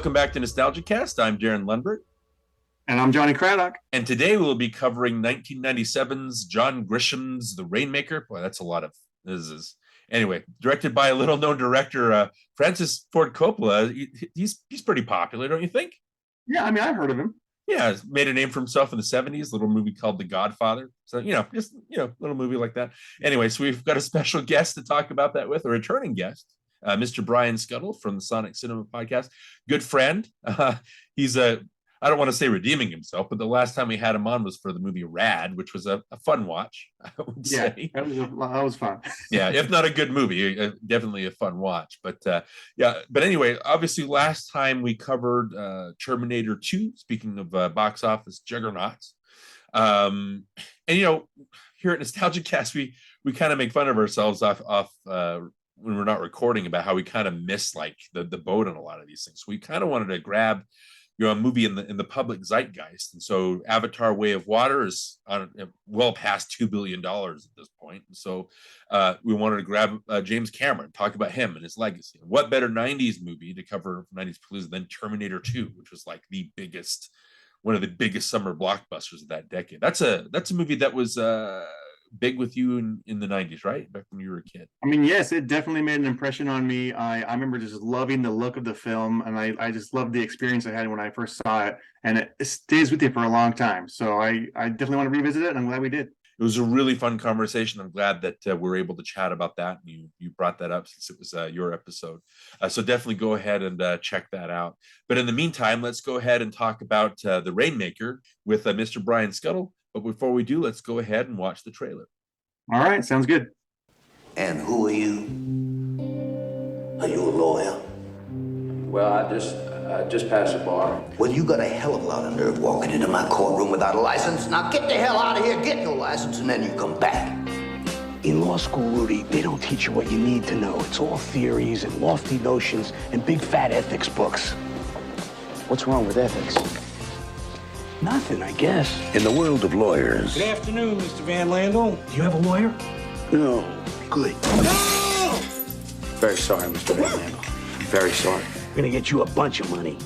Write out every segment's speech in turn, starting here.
welcome back to NostalgiaCast. I'm Darren Lundberg. And I'm Johnny Craddock. And today we'll be covering 1997's JOHN GRISHAM'S The Rainmaker. Boy, that's a lot of this. Anyway, directed by a little-known director, Francis Ford Coppola. He's pretty popular, don't you think? Yeah, I mean, I've heard of him. Yeah, he's made a name for himself in the 70s, a little movie called The Godfather. So, just little movie like that. Anyway, so we've got a special guest to talk about that with, a returning guest, Mr. Brian Skutle from the Sonic Cinema Podcast. Good friend. He's I don't want to say redeeming himself, but the last time we had him on was for the movie Rad, which was a fun watch, I would say. That was fun. Yeah, if not a good movie, definitely a fun watch. But but anyway, obviously last time we covered Terminator 2, speaking of box office juggernauts. And here at NostalgiaCast, we kind of make fun of ourselves off when we're not recording about how we kind of miss like the boat on a lot of these things. So we kind of wanted to grab a movie in the public zeitgeist, and so Avatar: Way of Water is well past $2 billion at this point. And so we wanted to grab James Cameron, talk about him and his legacy. And what better 90s movie to cover 90s Palooza than Terminator 2, which was like one of the biggest summer blockbusters of that decade. That's a movie that was big with you in the 90s, right? Back when you were a kid. I mean, yes, it definitely made an impression on me. I remember just loving the look of the film, and I just loved the experience I had when I first saw it, and it stays with you for a long time. So I definitely want to revisit it, and I'm glad we did. It was a really fun conversation. I'm glad that we're able to chat about that. You brought that up since it was your episode. So definitely go ahead and check that out. But in the meantime, let's go ahead and talk about The Rainmaker with Mr. Brian Skutle. But before we do, let's go ahead and watch the trailer. All right, sounds good. And who are you? Are you a lawyer? Well, I just passed the bar. Well, you got a hell of a lot of nerve walking into my courtroom without a license. Now get the hell out of here, get your license, and then you come back. In law school, Rudy, they don't teach you what you need to know. It's all theories and lofty notions and big fat ethics books. What's wrong with ethics? Nothing, I guess. In the world of lawyers. Good afternoon, Mr. Van Landel. Do you have a lawyer? No. Good. No! Very sorry, Mr. Van Landel. Very sorry. We're gonna get you a bunch of money.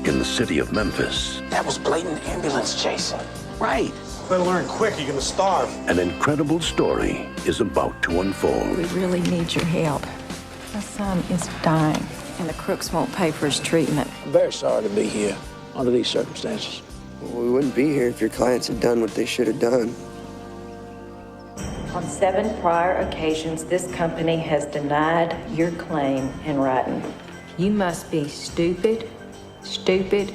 In the city of Memphis. That was blatant ambulance chasing. Right. Better learn quick, you're gonna starve. An incredible story is about to unfold. We really need your help. My son is dying, and the crooks won't pay for his treatment. I'm very sorry to be here under these circumstances. Well, we wouldn't be here if your clients had done what they should have done. On 7 prior occasions, this company has denied your claim in writing. You must be stupid, stupid,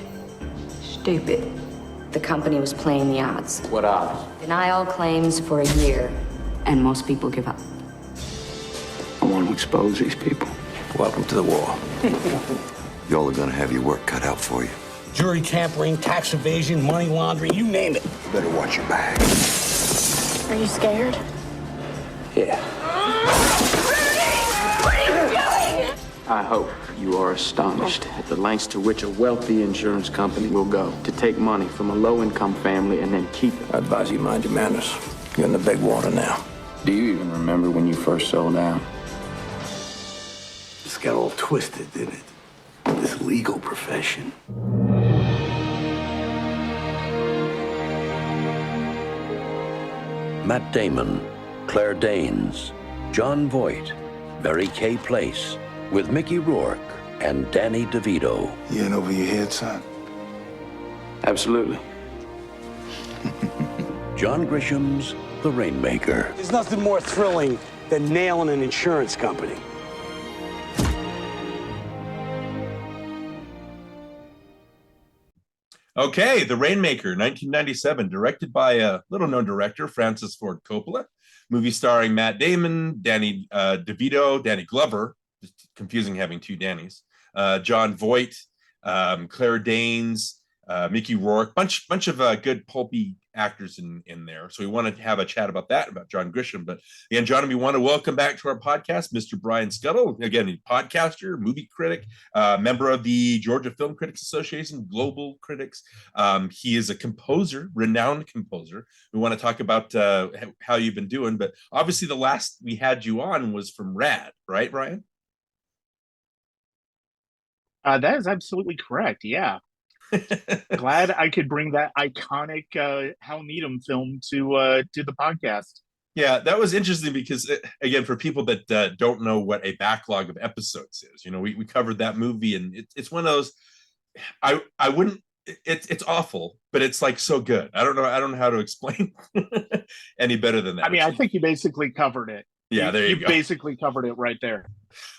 stupid. The company was playing the odds. What odds? Deny all claims for a year, and most people give up. I want to expose these people. Welcome to the war. Y'all are gonna have your work cut out for you. Jury tampering, tax evasion, money laundering, you name it. You better watch your back. Are you scared? Yeah. What are you doing? I hope you are astonished at the lengths to which a wealthy insurance company will go to take money from a low-income family and then keep it. I advise you mind your manners. You're in the big water now. Do you even remember when you first sold out? This got all twisted, didn't it? This legal profession. Matt Damon, Claire Danes, Jon Voight, Mary Kay Place, with Mickey Rourke and Danny DeVito. You in over your head, son? Absolutely. JOHN GRISHAM'S The Rainmaker. There's nothing more thrilling than nailing an insurance company. Okay, The Rainmaker, 1997, directed by a little-known director, Francis Ford Coppola. Movie starring Matt Damon, Danny DeVito, Danny Glover, just confusing having two Dannys, Jon Voight, Claire Danes, Mickey Rourke, bunch of good pulpy actors in there. So we wanted to have a chat about that, about John Grisham. But again, John, we want to welcome back to our podcast, Mr. Brian Skutle. Again, a podcaster, movie critic, member of the Georgia Film Critics Association, Global Critics. He is a composer, renowned composer. We want to talk about how you've been doing. But obviously the last we had you on was from Rad, right, Brian? That is absolutely correct. Yeah. Glad I could bring that iconic Hal Needham film to the podcast. Yeah, that was interesting because, again, for people that don't know what a backlog of episodes is, we covered that movie, and it's one of those. I wouldn't. It's awful, but it's like so good. I don't know how to explain any better than that. I mean, I think you basically covered it. Yeah, there you go. Basically covered it right there.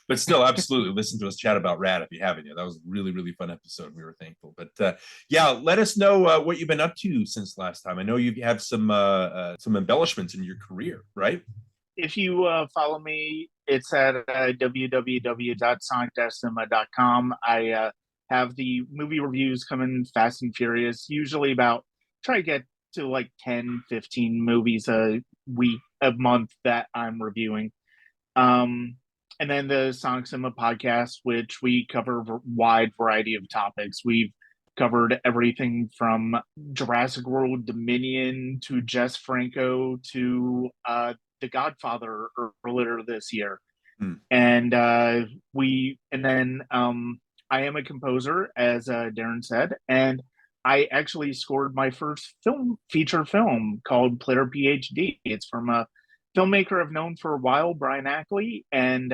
But still, absolutely listen to us chat about Rad if you haven't yet. That was a really, really fun episode. We were thankful. But yeah, let us know what you've been up to since last time. I know you have some embellishments in your career, right? If you follow me, it's at www.sonic-cinema.com. I have the movie reviews coming fast and furious, usually try to get to like 10, 15 movies a month that I'm reviewing. And then the Sonic Cinema podcast, which we cover a wide variety of topics. We've covered everything from Jurassic World Dominion to Jess Franco to The Godfather earlier this year. And I am a composer, as Darin said, and I actually scored my first feature film called Player PhD. It's from a filmmaker I've known for a while, Brian Ackley, and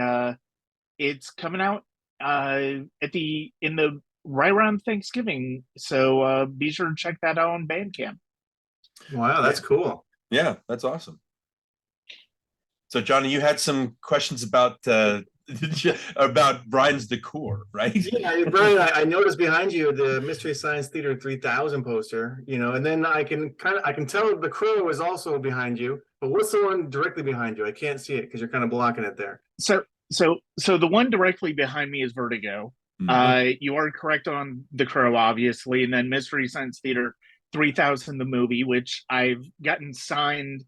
it's coming out right around Thanksgiving. So be sure to check that out on Bandcamp. Wow, that's cool. Yeah, that's awesome. So, Johnny, you had some questions about Brian's decor, right? Yeah, Brian, I noticed behind you the Mystery Science Theater 3000 poster, and then I can tell the Crow is also behind you. But what's the one directly behind you? I can't see it because you're kind of blocking it there. So the one directly behind me is Vertigo. Mm-hmm. You are correct on the Crow, obviously, and then Mystery Science Theater 3000, the movie, which I've gotten signed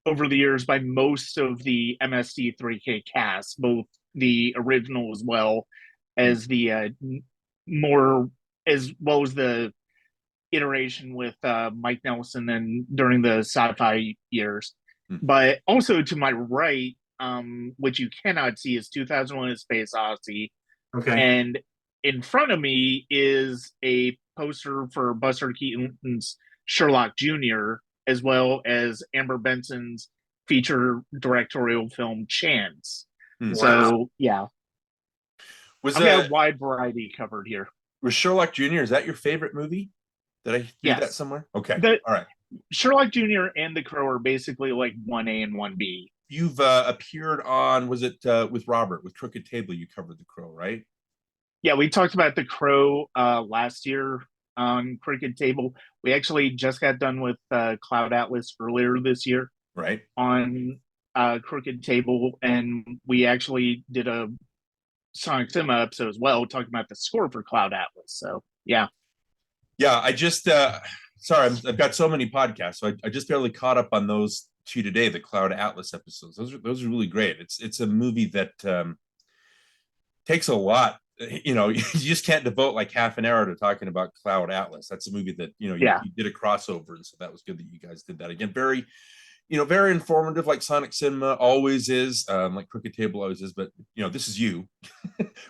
over the years by most of the MST3K cast, both the original as well as the the iteration with Mike Nelson and during the sci-fi years. But also to my right, which you cannot see, is 2001: A Space Odyssey. Okay. And in front of me is a poster for Buster Keaton's Sherlock Jr., as well as Amber Benson's feature directorial film Chance. Wow. So yeah, I've got a wide variety covered here. Was Sherlock Jr., is that your favorite movie? Did I read that somewhere? Okay, all right. Sherlock Jr. and The Crow are basically like 1A and 1B. You've appeared on, was it with Robert, with Crooked Table, you covered The Crow, right? Yeah, we talked about The Crow last year on Crooked Table. We actually just got done with Cloud Atlas earlier this year. Right. On Crooked Table, and we actually did a Sonic Cinema episode as well, talking about the score for Cloud Atlas. So, yeah. Yeah, I just... sorry, I've got so many podcasts, so I just barely caught up on those two today, the Cloud Atlas episodes. Those are really great. It's a movie that takes a lot. You just can't devote like half an hour to talking about Cloud Atlas. That's a movie that you did a crossover, and so that was good that you guys did that again. Very, very informative, like Sonic Cinema always is, like Crooked Table always is. But this is you.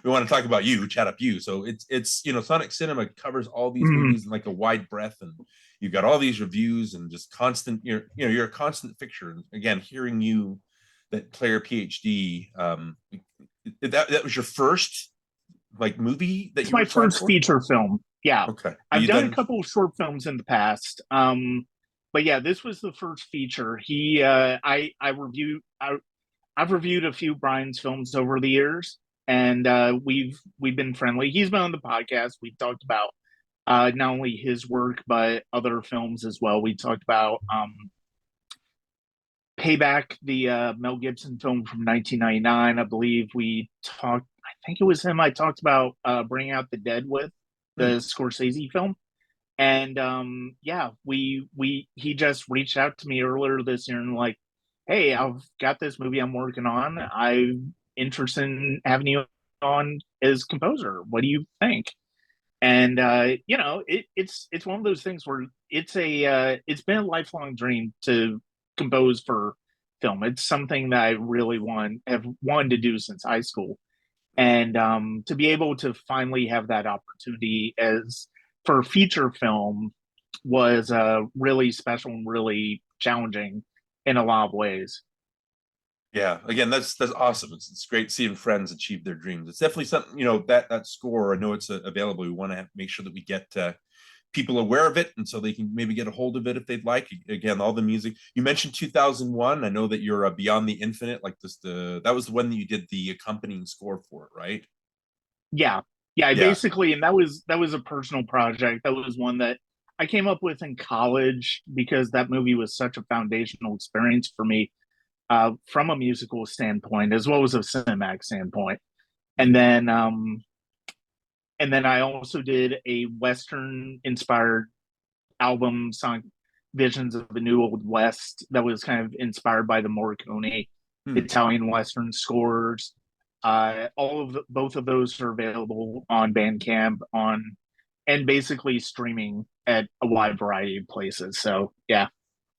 We want to talk about you, chat up you. So it's Sonic Cinema covers all these movies in like a wide breadth, and you've got all these reviews and just constant. You're a constant fixture. And again, hearing you, that Player PhD, that was your first like movie that it's my first feature film. Yeah. Okay. I've done a couple of short films in the past. But yeah, this was the first feature. I've reviewed a few Brian's films over the years, and we've been friendly. He's been on the podcast. We've talked about not only his work but other films as well. We talked about Payback, the Mel Gibson film from 1999. I believe we talked. I think it was him I talked about Bring Out the Dead with, the Scorsese film. And he just reached out to me earlier this year and like, hey, I've got this movie I'm working on. I'm interested in having you on as composer. What do you think? And it's one of those things where it's been a lifelong dream to compose for film. It's something that I really have wanted to do since high school. And to be able to finally have that opportunity as for feature film was really special and really challenging in a lot of ways. Yeah, again, that's awesome. It's great seeing friends achieve their dreams. It's definitely something, that score. I know it's available. We want to make sure that we get people aware of it, and so they can maybe get a hold of it if they'd like. Again, all the music you mentioned, 2001. I know that you're Beyond the Infinite, like this. That was the one that you did the accompanying score for, right? Yeah, basically, and that was a personal project. That was one that I came up with in college because that movie was such a foundational experience for me. From a musical standpoint as well as a cinematic standpoint. And then I also did a Western inspired album, song Visions of the New Old West, that was kind of inspired by the Morricone Italian Western scores. Both of those are available on Bandcamp and basically streaming at a wide variety of places. So yeah.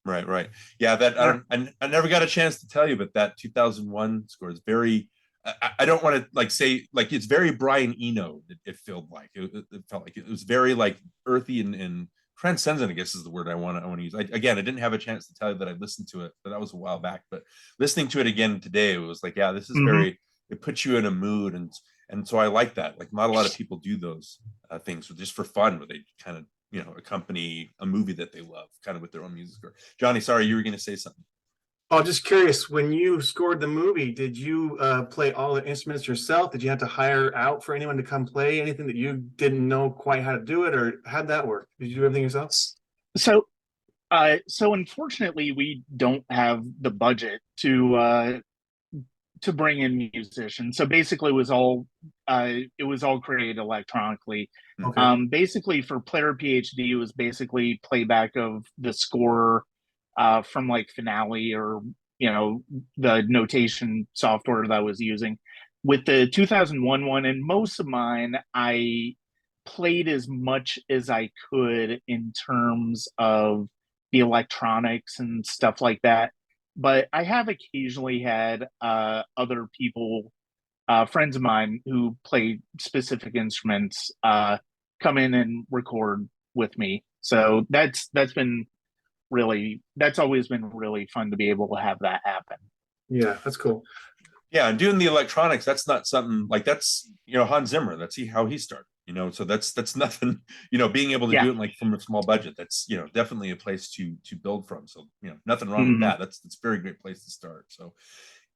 Right. Yeah, that I never got a chance to tell you, but that 2001 score is very. I don't want to say it's very Brian Eno. It felt like it was very earthy and transcendent, I guess is the word I want to use. I didn't have a chance to tell you that I listened to it, but that was a while back. But listening to it again today, it was like, yeah, this is very. It puts you in a mood, and so I like that. Like, not a lot of people do those things just for fun, where they kind of accompany a movie that they love kind of with their own music score. Johnny, sorry, you were going to say something. Oh, just curious, when you scored the movie, did you play all the instruments yourself? Did you have to hire out for anyone to come play anything that you didn't know quite how to do it, or how'd that work? Did you do everything yourself? So unfortunately, we don't have the budget to bring in musicians. So basically, it was all created electronically. Okay. Basically, for Player PhD, it was basically playback of the score from Finale or the notation software that I was using. With the 2001 one and most of mine, I played as much as I could in terms of the electronics and stuff like that. But I have occasionally had other people, friends of mine who play specific instruments, come in and record with me. So that's always been really fun to be able to have that happen. Yeah, that's cool. Yeah, and doing the electronics, that's not something that's Hans Zimmer. That's how he started. So that's nothing. Being able to do it from a small budget, that's definitely a place to build from. So nothing wrong with that. That's a very great place to start. So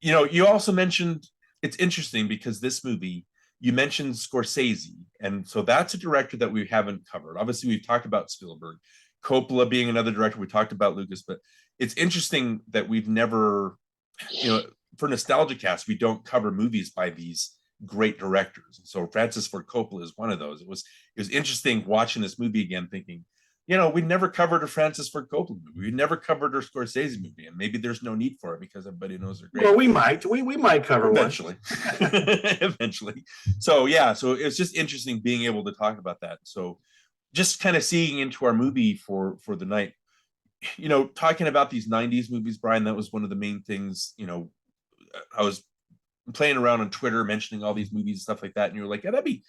you also mentioned, it's interesting because this movie, you mentioned Scorsese, and so that's a director that we haven't covered. Obviously, we've talked about Spielberg, Coppola being another director. We talked about Lucas, but it's interesting that we've never, for NostalgiaCast, we don't cover movies by these great directors. So Francis Ford Coppola is one of those. It was interesting watching this movie again, thinking, we never covered a Francis Ford Coppola movie. We never covered a Scorsese movie, and maybe there's no need for it because everybody knows they're great. Well, we might cover eventually. Eventually. So yeah, so it's just interesting being able to talk about that. So just kind of seeing into our movie for the night, talking about these 90s movies, Brian, that was one of the main things. I was playing around on Twitter mentioning all these movies and stuff like that, and you were like, yeah, that'd be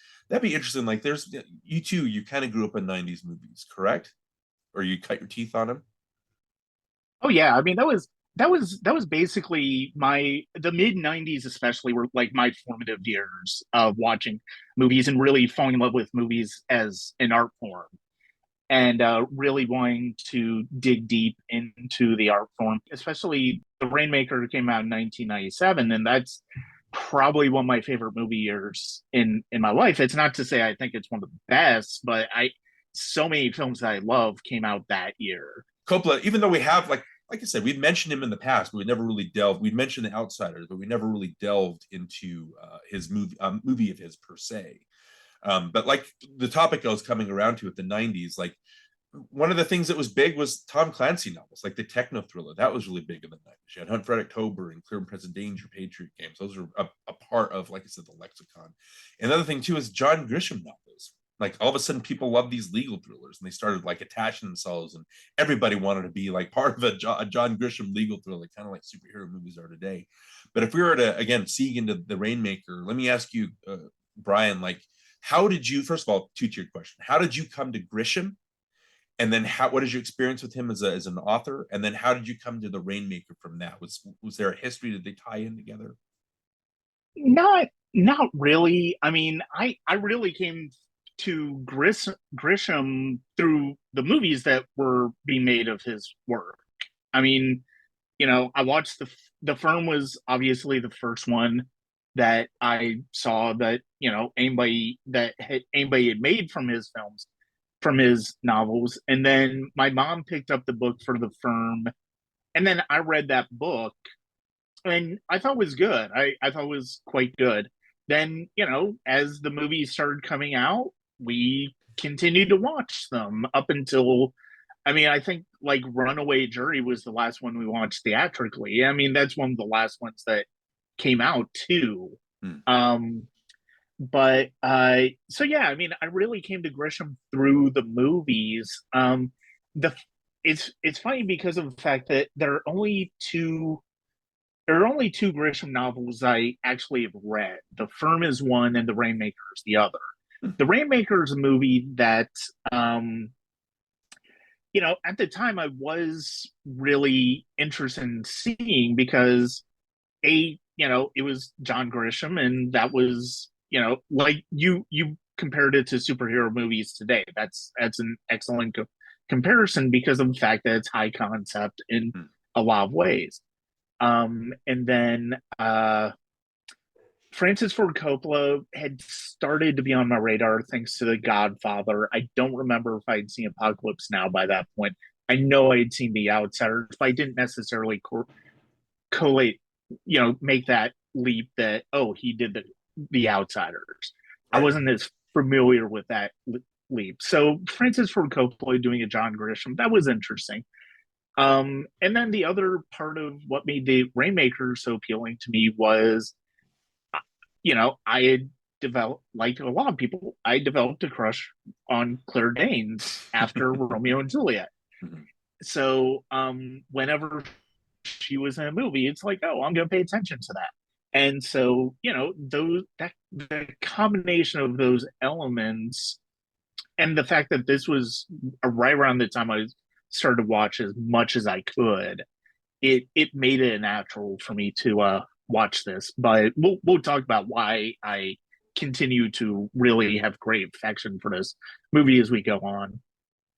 interesting. Like, there's you too, you kind of grew up in 90s movies, correct? Or you cut your teeth on them? Oh yeah, I mean that was basically the mid 90s especially were my formative years of watching movies and really falling in love with movies as an art form, and really wanting to dig deep into the art form. Especially The Rainmaker came out in 1997, and that's probably one of my favorite movie years in my life. It's not to say I think it's one of the best, but so many films that I love came out that year. Coppola, even though we have like I said, we've mentioned him in the past, but we never really delved. We mentioned The Outsiders, but we never really delved into his movie of his per se. But like the topic I was coming around to at the 90s, like one of the things that was big was Tom Clancy novels, like the techno thriller. That was really big in the 90s. You had Hunt for Red October and Clear and Present Danger, Patriot Games. Those are a part of, like I said, the lexicon. Another thing too is John Grisham novels. like all of a sudden people love these legal thrillers, and they started like attaching themselves, and everybody wanted to be like part of a John Grisham legal thriller, kind of like superhero movies are today. But if we were to again see into the Rainmaker, let me ask you, Brian, like how did you, first of all, two-tiered question, how did you come to Grisham? And then what is your experience with him as an author? And then how did you come to the Rainmaker from that? Was there a history? Did they tie in together? Not really. I mean, I really came to Grisham through the movies that were being made of his work. I mean, I watched the Firm was obviously the first one that I saw that anybody had made from his films, from his novels. And then my mom picked up the book for the Firm, and then I read that book, and I thought it was good. I thought it was quite good. Then as the movies started coming out, we continued to watch them up until, I mean, I think like Runaway Jury was the last one we watched theatrically. I mean, that's one of the last ones that came out too. But so yeah, I mean, I really came to Grisham through the movies. It's funny because of the fact that there are only two Grisham novels I actually have read. The Firm is one, and The Rainmaker is the other. The Rainmaker is a movie that, at the time I was really interested in seeing because it was John Grisham, and that was, like you compared it to superhero movies today. That's an excellent comparison because of the fact that it's high concept in a lot of ways. And then Francis Ford Coppola had started to be on my radar thanks to The Godfather. I don't remember if I had seen Apocalypse Now by that point. I know I had seen The Outsiders, but I didn't necessarily collate, make that leap that, oh, he did the Outsiders. I wasn't as familiar with that leap. So Francis Ford Coppola doing a John Grisham, that was interesting. And then the other part of what made the Rainmaker so appealing to me was, I had developed, like a lot of people, I developed a crush on Claire Danes after Romeo and Juliet. So whenever she was in a movie, it's like, oh, I'm going to pay attention to that. And so, the combination of those elements, and the fact that this was right around the time I started to watch as much as I could, it made it natural for me to watch this. But we'll talk about why I continue to really have great affection for this movie as we go on.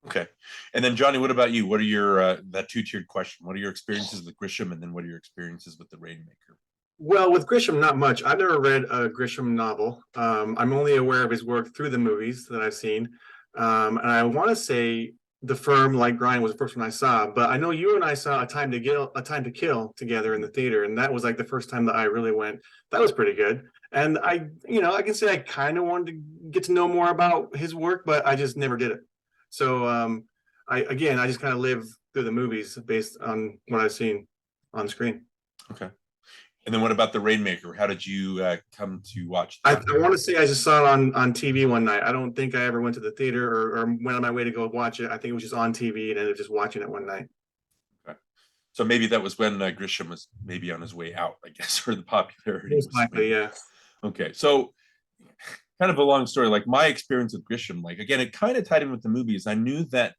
Okay. And then Johnny, what about you? What are your that two-tiered question? What are your experiences with Grisham, and then what are your experiences with the Rainmaker? Well, with Grisham, not much. I've never read a Grisham novel. I'm only aware of his work through the movies that I've seen. And I want to say The Firm, like Brian, was the first one I saw. But I know you and I saw A Time to Kill together in the theater, and that was like the first time that I really went. That was pretty good. And I can say I kind of wanted to get to know more about his work, but I just never did it. So I just kind of live through the movies based on what I've seen on screen. Okay. And then what about the Rainmaker? How did you come to watch that? I want to say I just saw it on TV one night. I don't think I ever went to the theater or went on my way to go watch it. I think it was just on TV and ended up just watching it one night. Okay. So maybe that was when Grisham was maybe on his way out, I guess, for the popularity. Most likely, yeah. Okay. So kind of a long story. Like my experience with Grisham, like again, it kind of tied in with the movies. I knew that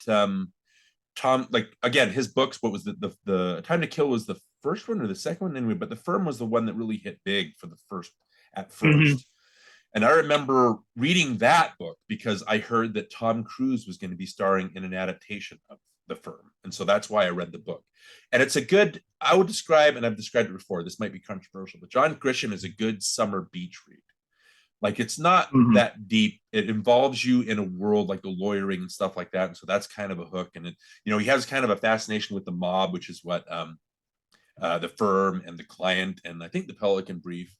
Tom, like again, his books, what was the Time to Kill was the first one or the second one anyway, but The Firm was the one that really hit big for the first. And I remember reading that book because I heard that Tom Cruise was going to be starring in an adaptation of The Firm. And so that's why I read the book. And it's a good, I would describe, and I've described it before, this might be controversial, but John Grisham is a good summer beach read. Like it's not that deep. It involves you in a world like the lawyering and stuff like that. And so that's kind of a hook. And it, he has kind of a fascination with the mob, which is what The Firm and The Client, and I think The Pelican Brief,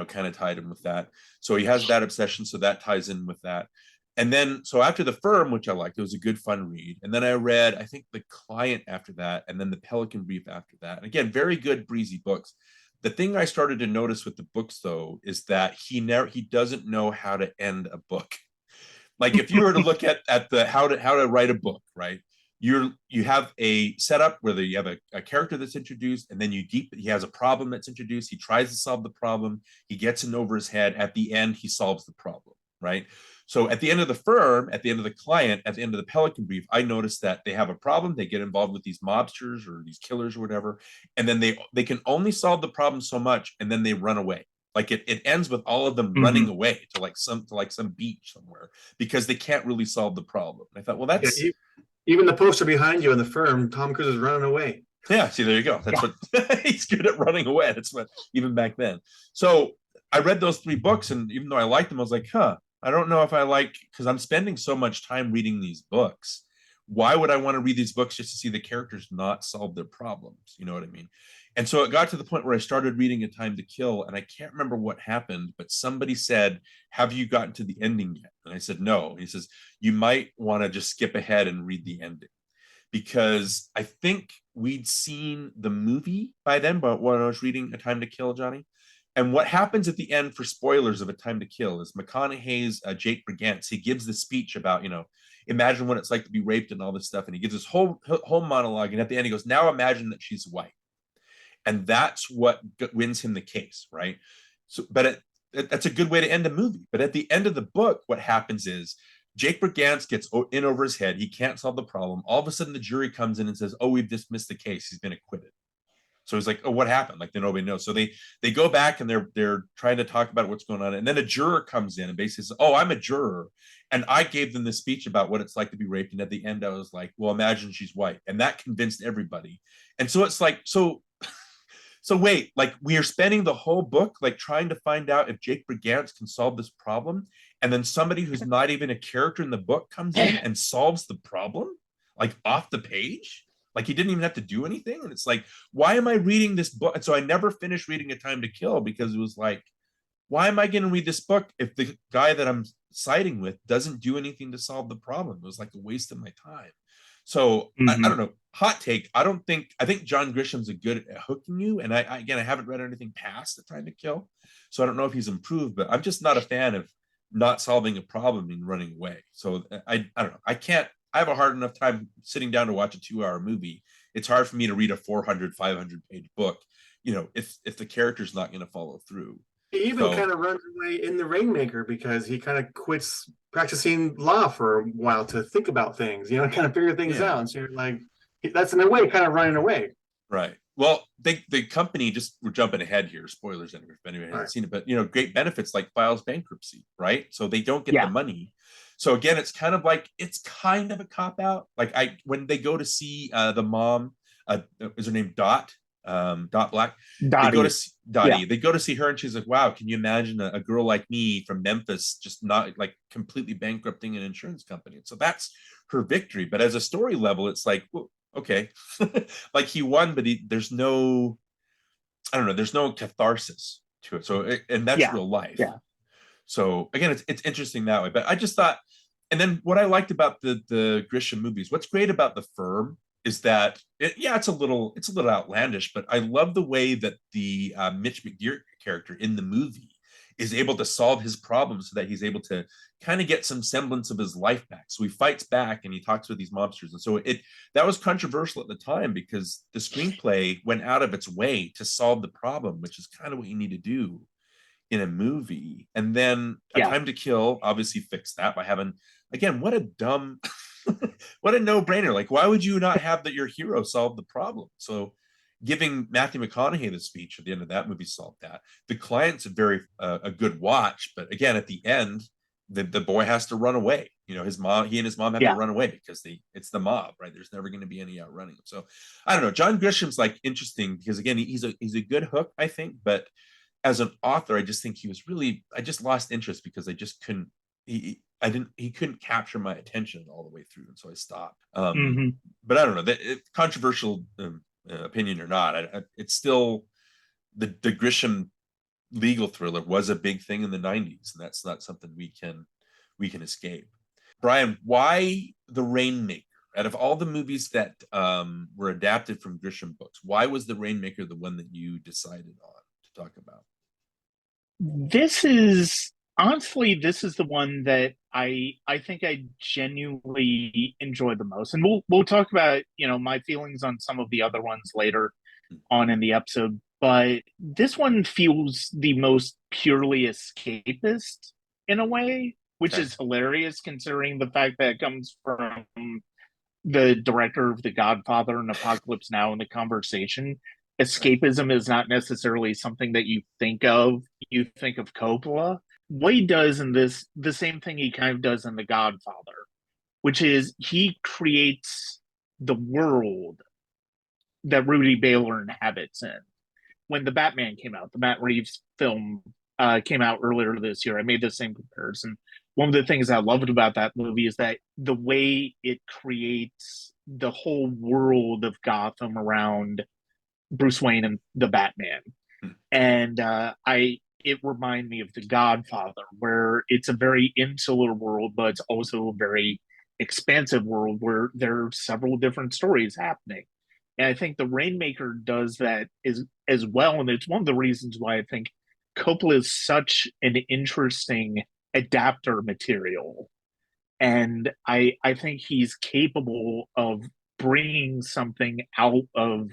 kind of tied him with that. So he has that obsession. So that ties in with that. And then, so after The Firm, which I liked, it was a good, fun read. And then I read, I think The Client after that, and then The Pelican Brief after that. And again, very good, breezy books. The thing I started to notice with the books, though, is that he doesn't know how to end a book. Like if you were to look at the how to write a book, right? You have a setup where you have a character that's introduced, and then he has a problem that's introduced. He tries to solve the problem. He gets in over his head. At the end, he solves the problem, right? So at the end of the firm, at the end of the client, at the end of the Pelican Brief, I noticed that they have a problem. They get involved with these mobsters or these killers or whatever, and then they can only solve the problem so much, and then they run away. Like it ends with all of them running away to some beach somewhere because they can't really solve the problem. And I thought, well, that's even the poster behind you in the firm. Tom Cruise is running away. Yeah, see, there you go. That's what he's good at, running away. That's what even back then. So I read those 3 books, and even though I liked them, I was like, I don't know if I like, because I'm spending so much time reading these books. Why would I want to read these books just to see the characters not solve their problems? You know what I mean? And so it got to the point where I started reading A Time to Kill, and I can't remember what happened, but somebody said, have you gotten to the ending yet? And I said, no. And he says, you might want to just skip ahead and read the ending. Because I think we'd seen the movie by then, but when I was reading A Time to Kill, Johnny. And what happens at the end, for spoilers of A Time to Kill, is McConaughey's Jake Brigance, he gives the speech about, imagine what it's like to be raped and all this stuff. And he gives this whole monologue. And at the end, he goes, now imagine that she's white. And that's what wins him the case, right? So, but that's a good way to end a movie. But at the end of the book, what happens is Jake Brigance gets in over his head. He can't solve the problem. All of a sudden, the jury comes in and says, oh, we've dismissed the case. He's been acquitted. So he's like, oh, what happened? Like, nobody knows. So they go back and they're trying to talk about what's going on. And then a juror comes in and basically says, oh, I'm a juror. And I gave them the speech about what it's like to be raped. And at the end, I was like, well, imagine she's white. And that convinced everybody. And so it's like, so wait, like we are spending the whole book like trying to find out if Jake Brigance can solve this problem. And then somebody who's not even a character in the book comes in and solves the problem, like off the page. Like he didn't even have to do anything. And it's like, why am I reading this book? And so I never finished reading A Time to Kill because it was like, why am I going to read this book if the guy that I'm siding with doesn't do anything to solve the problem? It was like a waste of my time. So I don't know. Hot take. I think John Grisham's a good at hooking you. And I haven't read anything past A Time to Kill. So I don't know if he's improved, but I'm just not a fan of not solving a problem and running away. So I don't know. I have a hard enough time sitting down to watch a 2-hour movie. It's hard for me to read a 400, 500 page book, if the character's not going to follow through. He even kind of runs away in The Rainmaker because he kind of quits practicing law for a while to think about things, kind of figure things out. And so you're like, that's in a way kind of running away. Right. Well, the company, just we're jumping ahead here, spoilers if anyone hasn't seen it, but great benefits like files bankruptcy, right? So they don't get the money. So again, it's kind of a cop out. Like when they go to see the mom, is her name Dot? Dot Black. Dottie. They go to see Dottie. Yeah. They go to see her, and she's like, "Wow, can you imagine a girl like me from Memphis just not like completely bankrupting an insurance company?" And so that's her victory. But as a story level, it's like, well, okay, like he won, but there's no, there's no catharsis to it. So and that's real life. Yeah. So again, it's interesting that way. But I just thought, and then what I liked about the Grisham movies, what's great about The Firm is that it's a little outlandish, but I love the way that the Mitch McDeere character in the movie is able to solve his problems so that he's able to kind of get some semblance of his life back. So he fights back and he talks with these mobsters. And so that was controversial at the time because the screenplay went out of its way to solve the problem, which is kind of what you need to do in a movie. And then A Time to Kill obviously fixed that by having, again, what a dumb, what a no-brainer. Like, why would you not have your hero solve the problem? So giving Matthew McConaughey the speech at the end of that movie solved that. The Client's a good watch, but again, at the end, the boy has to run away. He and his mom have to run away because it's the mob, right? There's never going to be any outrunning him. So I don't know. John Grisham's interesting because again, he's a good hook, I think, but as an author, I just think I just lost interest because I just couldn't, he couldn't capture my attention all the way through. And so I stopped. But I don't know, controversial opinion or not, it's still the Grisham legal thriller was a big thing in the 90s. And that's not something we can escape. Brian, why The Rainmaker? Out of all the movies that were adapted from Grisham books, why was The Rainmaker the one that you decided on to talk about? This is the one that I think I genuinely enjoyed the most, and we'll talk about my feelings on some of the other ones later on in the episode. But this one feels the most purely escapist in a way, which is hilarious considering the fact that it comes from the director of The Godfather and Apocalypse Now in the conversation. Escapism is not necessarily something that you think of. You think of Coppola. What he does in this, the same thing he kind of does in The Godfather, which is he creates the world that Rudy Baylor inhabits in. When the Batman came out, the Matt Reeves film came out earlier this year, I made the same comparison. One of the things I loved about that movie is that the way it creates the whole world of Gotham around Bruce Wayne and the Batman. And it reminded me of The Godfather, where it's a very insular world, but it's also a very expansive world where there are several different stories happening. And I think The Rainmaker does that as well. And it's one of the reasons why I think Coppola is such an interesting adapter material. And I think he's capable of bringing something out of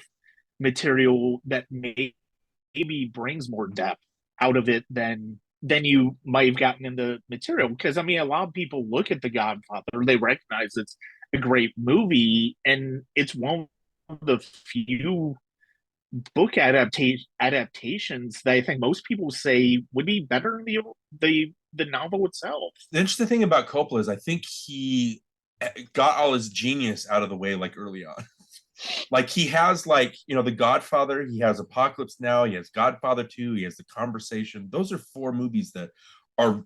material that maybe brings more depth out of it than you might have gotten in the material. Because I mean, a lot of people look at The Godfather, they recognize it's a great movie, and it's one of the few book adaptations that I think most people say would be better than the novel itself. The interesting thing about Coppola is I think he got all his genius out of the way like early on. Like he has The Godfather, he has Apocalypse Now, he has Godfather 2, he has The Conversation. Those are 4 movies that are,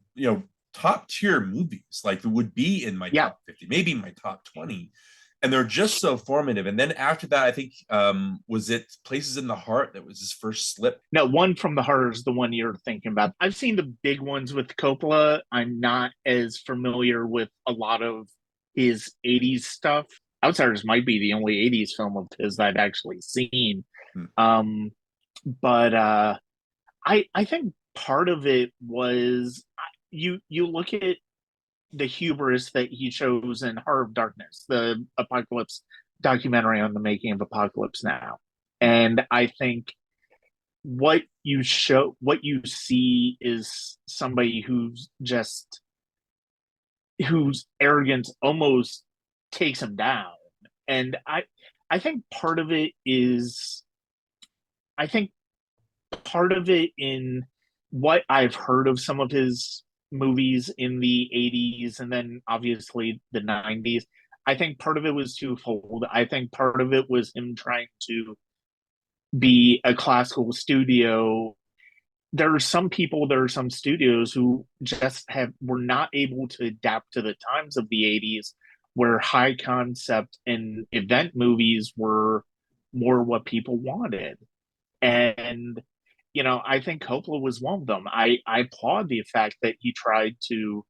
top tier movies. Like it would be in my top 50, maybe my top 20. And they're just so formative. And then after that, I think, was it Places in the Heart that was his first slip? No, One from the Heart is the one you're thinking about. I've seen the big ones with Coppola. I'm not as familiar with a lot of his 80s stuff. Outsiders might be the only 80s film of his that I've actually seen. But I think part of it was you look at the hubris that he shows in Heart of Darkness, the apocalypse documentary on the making of Apocalypse Now. And I think what you see is somebody whose arrogance almost takes him down. And I think part of it in what I've heard of some of his movies in the 80s and then obviously the 90s, I think part of it was twofold. I think part of it was him trying to be a classical studio. There are some studios who just were not able to adapt to the times of the 80s, where high concept and event movies were more what people wanted. And I think Coppola was one of them. I applaud the fact that he tried to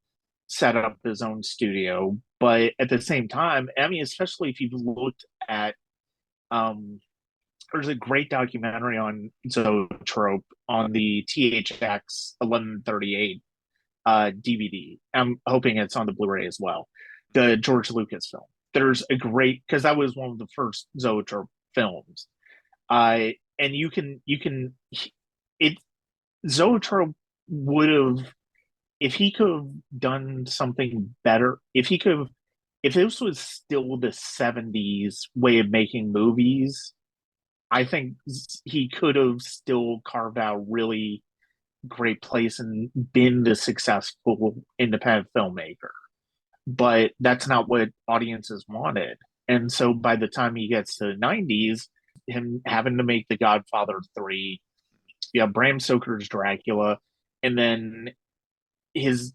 set up his own studio, but at the same time, I mean, especially if you've looked at, there's a great documentary on Zoetrope on the THX 1138 DVD. I'm hoping it's on the Blu-ray as well. The George Lucas film. There's a great, because that was one of the first Zoetrope films. And Zoetrope would have, if he could have done something better, if this was still the 70s way of making movies, I think he could have still carved out a really great place and been the successful independent filmmaker. But that's not what audiences wanted. And so by the time he gets to the 90s, him having to make The Godfather 3, Bram Stoker's Dracula, and then his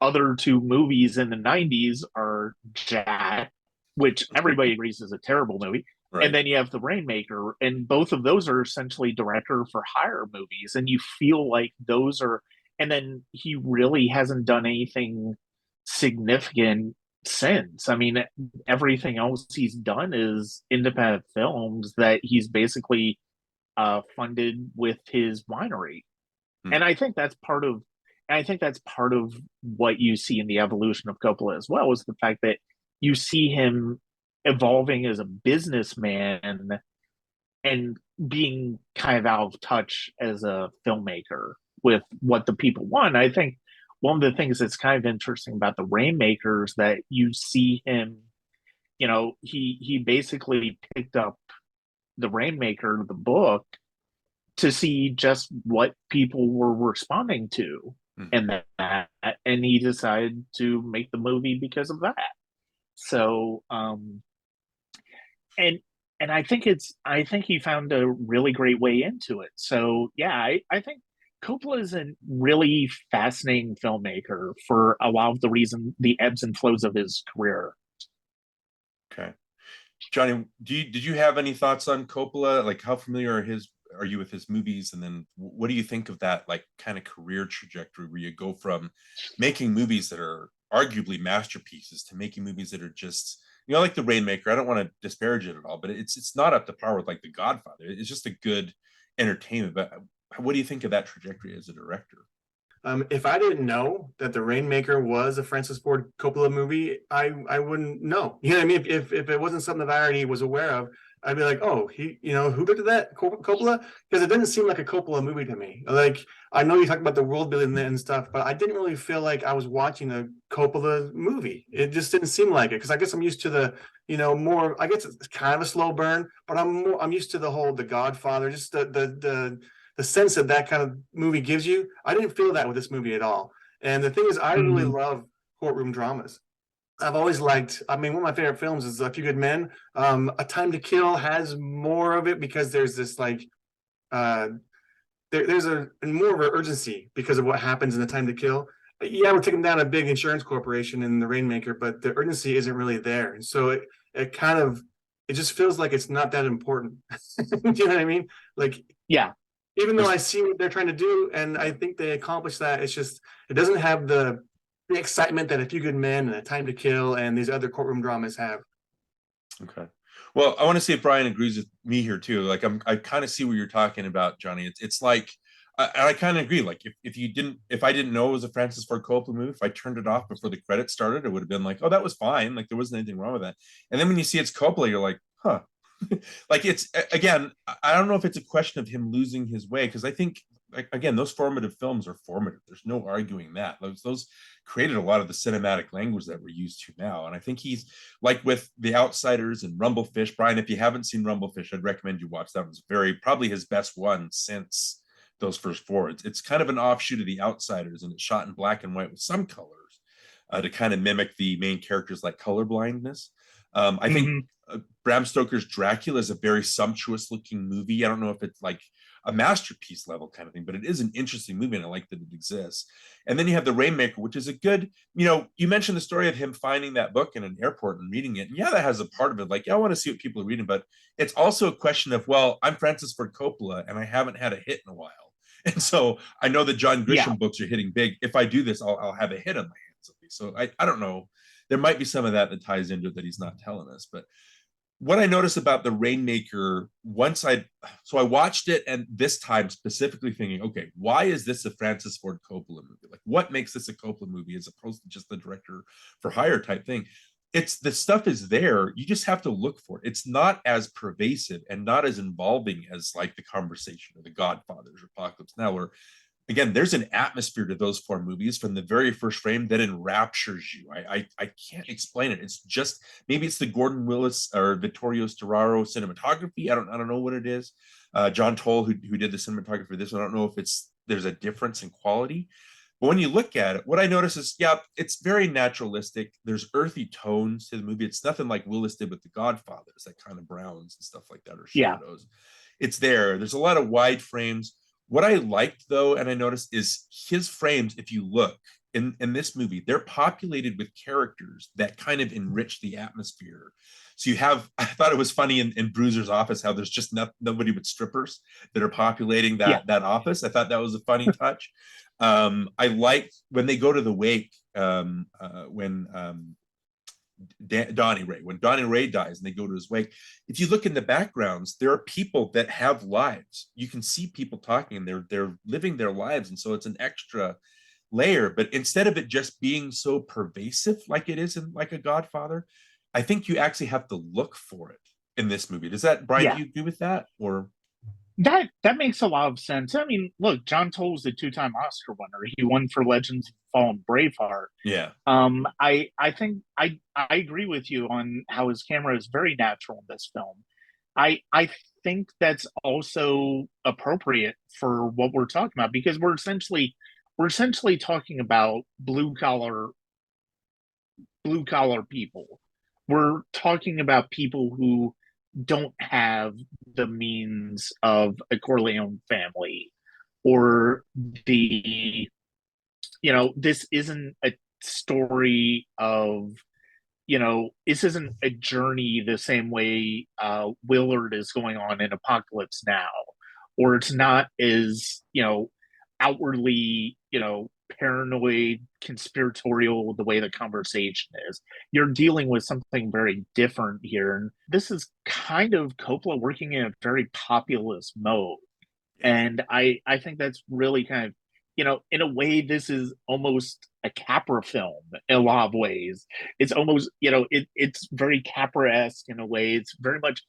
other 2 movies in the 90s are Jack, which everybody agrees is a terrible movie. Right. And then you have The Rainmaker, and both of those are essentially director for hire movies. And you feel like those are, and then he really hasn't done anything significant since. I mean, everything else he's done is independent films that he's basically funded with his winery. And I think that's part of, I think that's part of what you see in the evolution of Coppola as well, is the fact that you see him evolving as a businessman and being kind of out of touch as a filmmaker with what the people want. I think one of the things that's kind of interesting about the Rainmaker is that you see him, he basically picked up the Rainmaker, the book, to see just what people were responding to, and he decided to make the movie because of that. So, and I think he found a really great way into it. So yeah, I think Coppola is a really fascinating filmmaker for a lot of the ebbs and flows of his career. Okay. Jonny, did you have any thoughts on Coppola? Like, how familiar are you with his movies? And then what do you think of that, like, kind of career trajectory where you go from making movies that are arguably masterpieces to making movies that are just, like The Rainmaker? I don't want to disparage it at all, but it's not up to par with like The Godfather. It's just a good entertainment. But what do you think of that trajectory as a director? If I didn't know that The Rainmaker was a Francis Ford Coppola movie, I wouldn't know. You know what I mean? If it wasn't something that I already was aware of, I'd be like, oh, who did that? Coppola? Because it didn't seem like a Coppola movie to me. Like, I know you talk about the world building and stuff, but I didn't really feel like I was watching a Coppola movie. It just didn't seem like it, because I guess I'm used to the, more. I guess it's kind of a slow burn, but I'm used to the Godfather, just the sense that kind of movie gives you. I didn't feel that with this movie at all. And the thing is, I really love courtroom dramas. I've always liked, one of my favorite films is A Few Good Men. A Time to Kill has more of it because there's this there's more of an urgency because of what happens in A Time to Kill. Yeah, we're taking down a big insurance corporation in The Rainmaker, but the urgency isn't really there. And so it just feels like it's not that important. Do you know what I mean? Like, yeah. Even though I see what they're trying to do, and I think they accomplish that, it's just, it doesn't have the excitement that A Few Good Men and A Time to Kill and these other courtroom dramas have. Okay. Well, I want to see if Brian agrees with me here too. Like, I kind of see what you're talking about, Jonny. It's like, I kind of agree. Like, if I didn't know it was a Francis Ford Coppola movie, if I turned it off before the credits started, it would have been like, oh, that was fine. Like, there wasn't anything wrong with that. And then when you see it's Coppola, you're like, huh. Like, it's, again, I don't know if it's a question of him losing his way, because I think, again, those formative films are formative. There's no arguing that. Those created a lot of the cinematic language that we're used to now. And I think he's, like with The Outsiders and Rumblefish. Brian, if you haven't seen Rumblefish, I'd recommend you watch that. It was probably his best one since those first four. It's kind of an offshoot of The Outsiders, and it's shot in black and white with some colors to kind of mimic the main characters, like color blindness. I think Bram Stoker's Dracula is a very sumptuous looking movie. I don't know if it's like a masterpiece level kind of thing, but it is an interesting movie, and I like that it exists. And then you have The Rainmaker, which is a good, you mentioned the story of him finding that book in an airport and reading it. And yeah, that has a part of it. Like, yeah, I want to see what people are reading, but it's also a question of, well, I'm Francis Ford Coppola and I haven't had a hit in a while. And so I know the John Grisham books are hitting big. If I do this, I'll have a hit on my hands. So I don't know. There might be some of that ties into it that he's not telling us. But what I noticed about The Rainmaker, I watched it, and this time specifically thinking, okay, why is this a Francis Ford Coppola movie? Like, what makes this a Coppola movie as opposed to just the director for hire type thing? It's, the stuff is there. You just have to look for it. It's not as pervasive and not as involving as like The Conversation or The Godfathers or Apocalypse Now, where, again, there's an atmosphere to those four movies from the very first frame that enraptures you. I can't explain it. It's just, maybe it's the Gordon Willis or Vittorio Storaro cinematography. I don't know what it is. John Toll, who did the cinematography for this, I don't know if there's a difference in quality. But when you look at it, what I notice is, yeah, it's very naturalistic. There's earthy tones to the movie. It's nothing like Willis did with The Godfathers, that kind of browns and stuff like that, or shadows. Yeah. It's there. There's a lot of wide frames. What I liked, though, and I noticed, is his frames, if you look in this movie, they're populated with characters that kind of enrich the atmosphere. So you have, I thought it was funny in Bruiser's office how there's just nobody but strippers that are populating that office. I thought that was a funny touch. I liked when they go to the wake, when Donnie Ray dies and they go to his wake. If you look in the backgrounds, there are people that have lives. You can see people talking, and they're living their lives, and so it's an extra layer, but instead of it just being so pervasive like it is in like a Godfather, I think you actually have to look for it in this movie. Does that, Brian, Yeah. do you agree with that? Or that makes a lot of sense. I mean, look, John Tolle's a two-time Oscar winner. He won for Legends of the Fall and Braveheart. Yeah. I think I agree with you on how his camera is very natural in this film. I think that's also appropriate for what we're talking about, because we're essentially talking about blue collar people. We're talking about people who don't have the means of a Corleone family, or the, this isn't a story of, this isn't a journey the same way Willard is going on in Apocalypse Now, or it's not as, outwardly, paranoid, conspiratorial the way the conversation is. You're dealing with something very different here. And this is kind of Coppola working in a very populist mode. And I think that's really kind of, in a way, this is almost a Capra film in a lot of ways. It's almost, it's very Capra-esque in a way. It's very much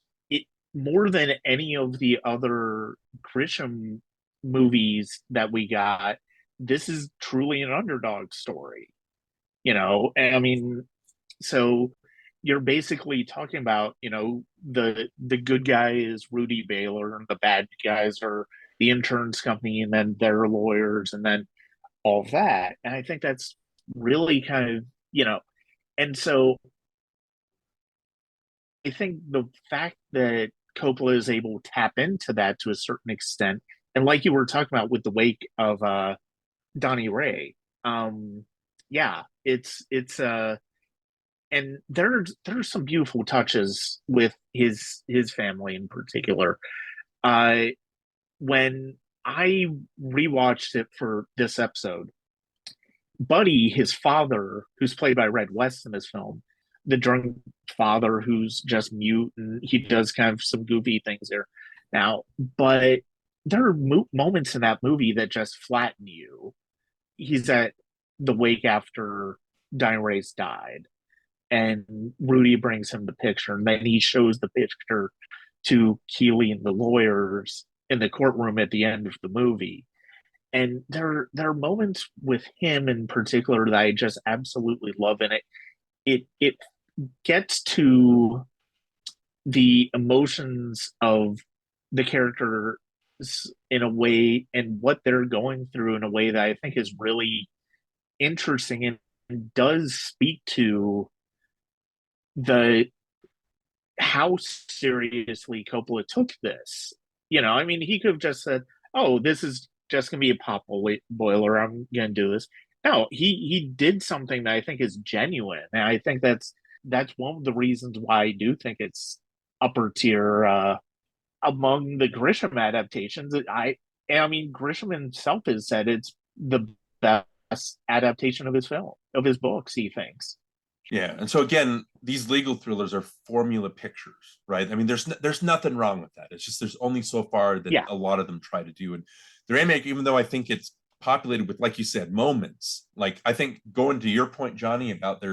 more than any of the other Grisham movies that we got. This is truly an underdog story, and I mean, so you're basically talking about, the good guy is Rudy Baylor, and the bad guys are the insurance company, and then their lawyers, and then all that. And I think that's really kind of, and so I think the fact that Coppola is able to tap into that to a certain extent, and like you were talking about with the wake of Donnie Ray, it's and there's some beautiful touches with his family in particular. When I rewatched it for this episode, Buddy, his father, who's played by Red West in this film, the drunk father who's just mute, and he does kind of some goofy things there now, but there are moments in that movie that just flatten you. He's at the wake after Donnie Ray's died, and Rudy brings him the picture, and then he shows the picture to Keeley and the lawyers in the courtroom at the end of the movie. And there are moments with him in particular that I just absolutely love in it. It gets to the emotions of the character in a way, and what they're going through in a way that I think is really interesting, and does speak to how seriously Coppola took this. I mean, he could have just said, "Oh, this is just gonna be a pop boiler. I'm gonna do this." No, he did something that I think is genuine, and I think that's one of the reasons why I do think it's upper tier among the Grisham adaptations. I mean, Grisham himself has said it's the best adaptation of his books, he thinks. Yeah, and so again, these legal thrillers are formula pictures, right? I mean, there's nothing wrong with that. It's just there's only so far that a lot of them try to do. And the Rainmaker, even though I think it's populated with, like you said, moments, like I think going to your point, Johnny, about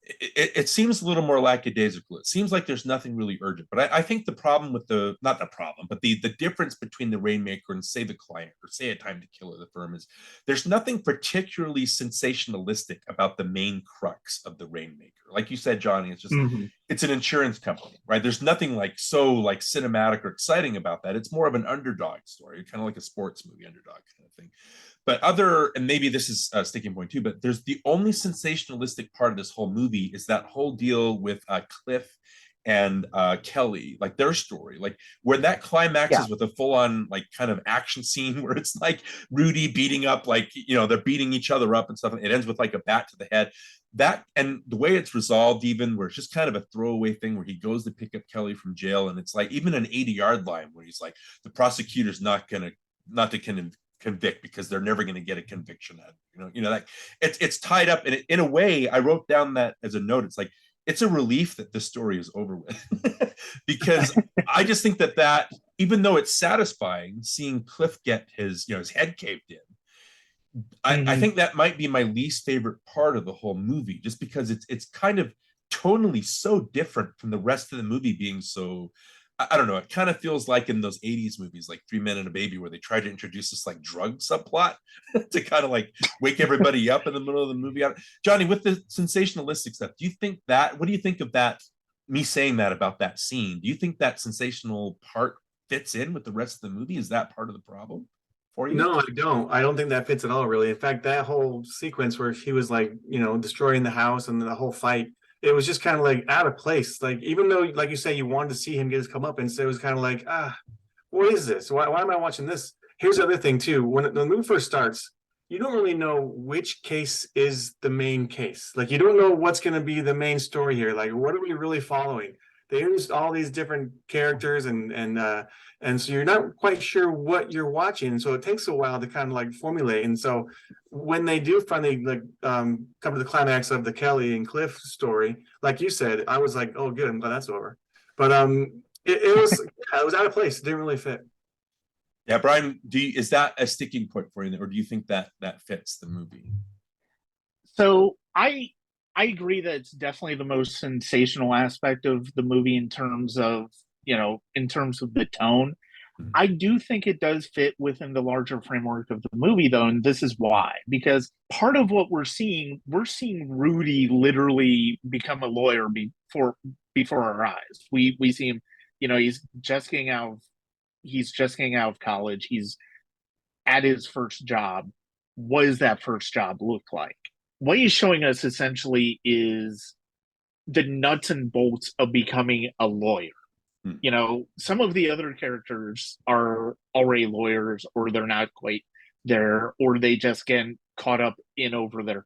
it seems a little more lackadaisical. It seems like there's nothing really urgent. But I think the problem with not the problem, but the difference between the Rainmaker and say the Client, or say A Time to Kill, or The Firm, is there's nothing particularly sensationalistic about the main crux of the Rainmaker. Like you said, Johnny, it's just it's an insurance company, right? There's nothing like cinematic or exciting about that. It's more of an underdog story, kind of like a sports movie underdog kind of thing. But and maybe this is a sticking point too, but there's the only sensationalistic part of this whole movie is that whole deal with Cliff and Kelly, like their story, like where that climaxes with a full-on like kind of action scene where it's like Rudy beating up, like, they're beating each other up and stuff. And it ends with like a bat to the head. That, and the way it's resolved, even where it's just kind of a throwaway thing where he goes to pick up Kelly from jail, and it's like even an 80-yard line where he's like, the prosecutor's not to convict because they're never going to get a conviction out. Like it's tied up in a way. I wrote down that as a note. It's like, it's a relief that this story is over with because I just think that even though it's satisfying seeing Cliff get his head caved in, I think that might be my least favorite part of the whole movie, just because it's kind of tonally so different from the rest of the movie being so. I don't know. It kind of feels like in those 80s movies, like Three Men and a Baby, where they try to introduce this like drug subplot to kind of like wake everybody up in the middle of the movie. Johnny, with the sensationalistic stuff, what do you think of that? Me saying that about that scene, do you think that sensational part fits in with the rest of the movie? Is that part of the problem for you? No, I don't. I don't think that fits at all, really. In fact, that whole sequence where he was like, destroying the house and the whole fight, it was just kind of like out of place. Like, even though, like you say, you wanted to see him get his comeuppance, it was kind of like, what is this? Why am I watching this? Here's the other thing too. When the movie first starts, you don't really know which case is the main case. Like, you don't know what's going to be the main story here. Like, what are we really following? They introduced all these different characters and so you're not quite sure what you're watching. So it takes a while to kind of like formulate. And so when they do finally like come to the climax of the Kelly and Cliff story, like you said, I was like, oh, good, I'm glad that's over. But it was it was out of place. It didn't really fit. Yeah, Brian, is that a sticking point for you, or do you think that fits the movie? So I agree that it's definitely the most sensational aspect of the movie in terms of the tone. I do think it does fit within the larger framework of the movie, though, and this is why. Because part of what we're seeing Rudy literally become a lawyer before our eyes. We see him, he's just getting out of college. He's at his first job. What does that first job look like? What he's showing us essentially is the nuts and bolts of becoming a lawyer. Some of the other characters are already lawyers, or they're not quite there, or they just get caught up in over their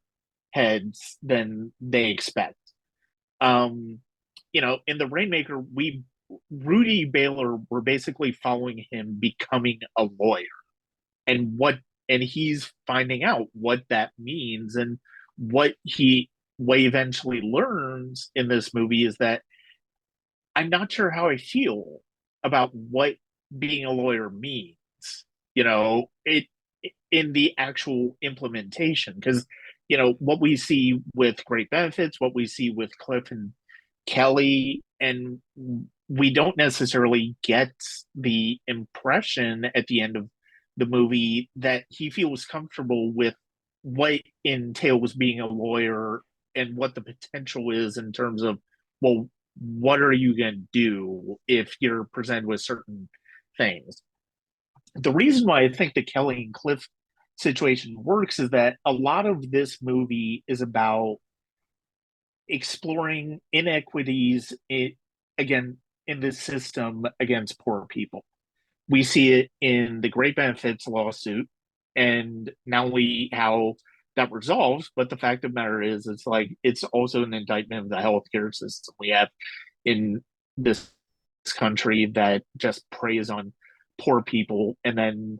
heads than they expect. In the Rainmaker, Rudy Baylor, we're basically following him becoming a lawyer, and he's finding out what that means, and what he eventually learns in this movie is that I'm not sure how I feel about what being a lawyer means, it in the actual implementation. Because, what we see with Great Benefits, what we see with Cliff and Kelly, and we don't necessarily get the impression at the end of the movie that he feels comfortable with what entails being a lawyer and what the potential is in terms of, well, what are you going to do if you're presented with certain things? The reason why I think the Kelly and Cliff situation works is that a lot of this movie is about exploring inequities in the system against poor people. We see it in the Great Benefits lawsuit, and not only how that resolves, but the fact of the matter is, it's also an indictment of the healthcare system we have in this country that just preys on poor people. And then,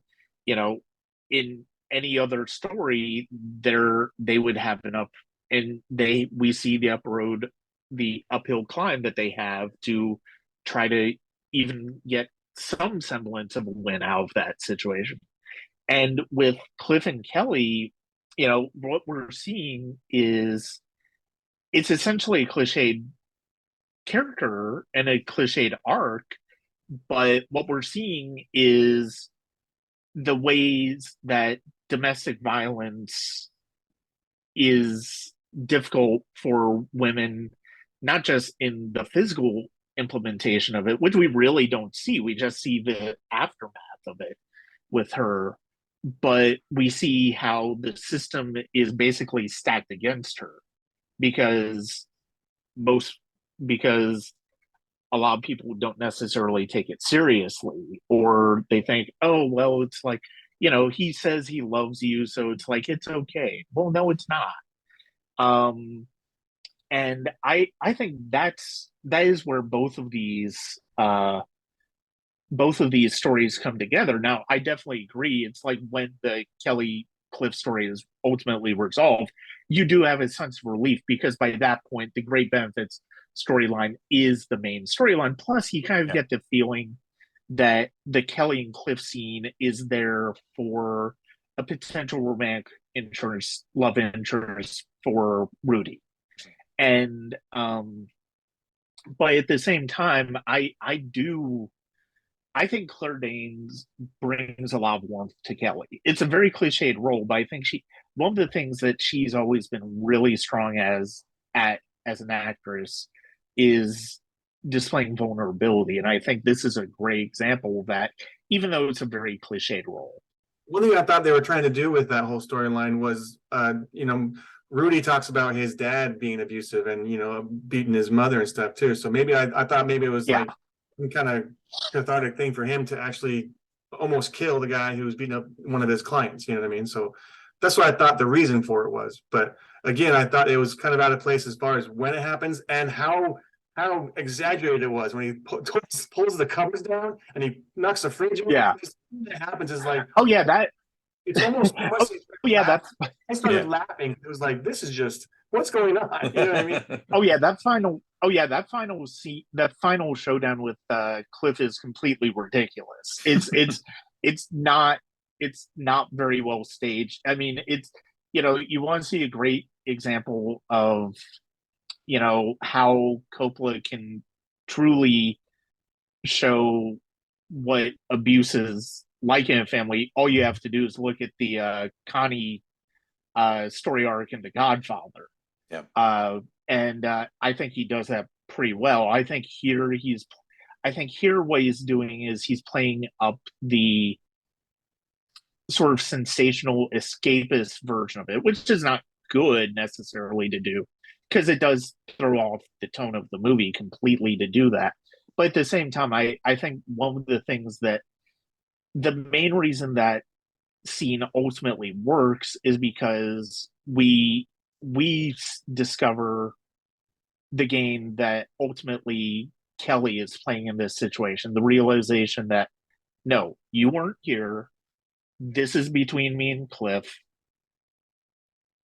in any other story, they would have enough, and we see the uphill climb that they have to try to even get some semblance of a win out of that situation. And with Cliff and Kelly, what we're seeing is it's essentially a cliched character and a cliched arc, but what we're seeing is the ways that domestic violence is difficult for women, not just in the physical implementation of it, which we really don't see. We just see the aftermath of it with her, but we see how the system is basically stacked against her because a lot of people don't necessarily take it seriously, or they think, oh, well, it's like, he says he loves you, so it's like, it's okay. Well, no, it's not. And I think that is where both of these stories come together. Now, I definitely agree. It's like when the Kelly Cliff story is ultimately resolved, you do have a sense of relief, because by that point, the Great Benefits storyline is the main storyline. Plus, you kind of get the feeling that the Kelly and Cliff scene is there for a potential love interest for Rudy. And but at the same time, I think Claire Danes brings a lot of warmth to Kelly. It's a very cliched role, but I think one of the things that she's always been really strong as an actress is displaying vulnerability. And I think this is a great example of that, even though it's a very cliched role. One thing I thought they were trying to do with that whole storyline was, Rudy talks about his dad being abusive and, beating his mother and stuff too. So maybe I thought maybe it was like some kind of cathartic thing for him to actually almost kill the guy who was beating up one of his clients. You know what I mean? So that's what I thought the reason for it was. But again, I thought it was kind of out of place as far as when it happens and how exaggerated it was when he pulls the covers down and he knocks the fridge over. Yeah. That happens is like, it's almost I started laughing. It was like, this is just what's going on. You know what I mean? that final showdown with Cliff is completely ridiculous. It's not very well staged. I mean, it's, you want to see a great example of how Coppola can truly show what abuse is like in a family. All you have to do is look at the Connie story arc in The Godfather. Yeah. And I think he does that pretty well. I think here what he's doing is he's playing up the sort of sensational escapist version of it, which is not good necessarily to do, because it does throw off the tone of the movie completely to do that. But at the same time, I think one of the things that the main reason that scene ultimately works is because we discover the game that ultimately Kelly is playing in this situation. The realization that, no, you weren't here. This is between me and Cliff.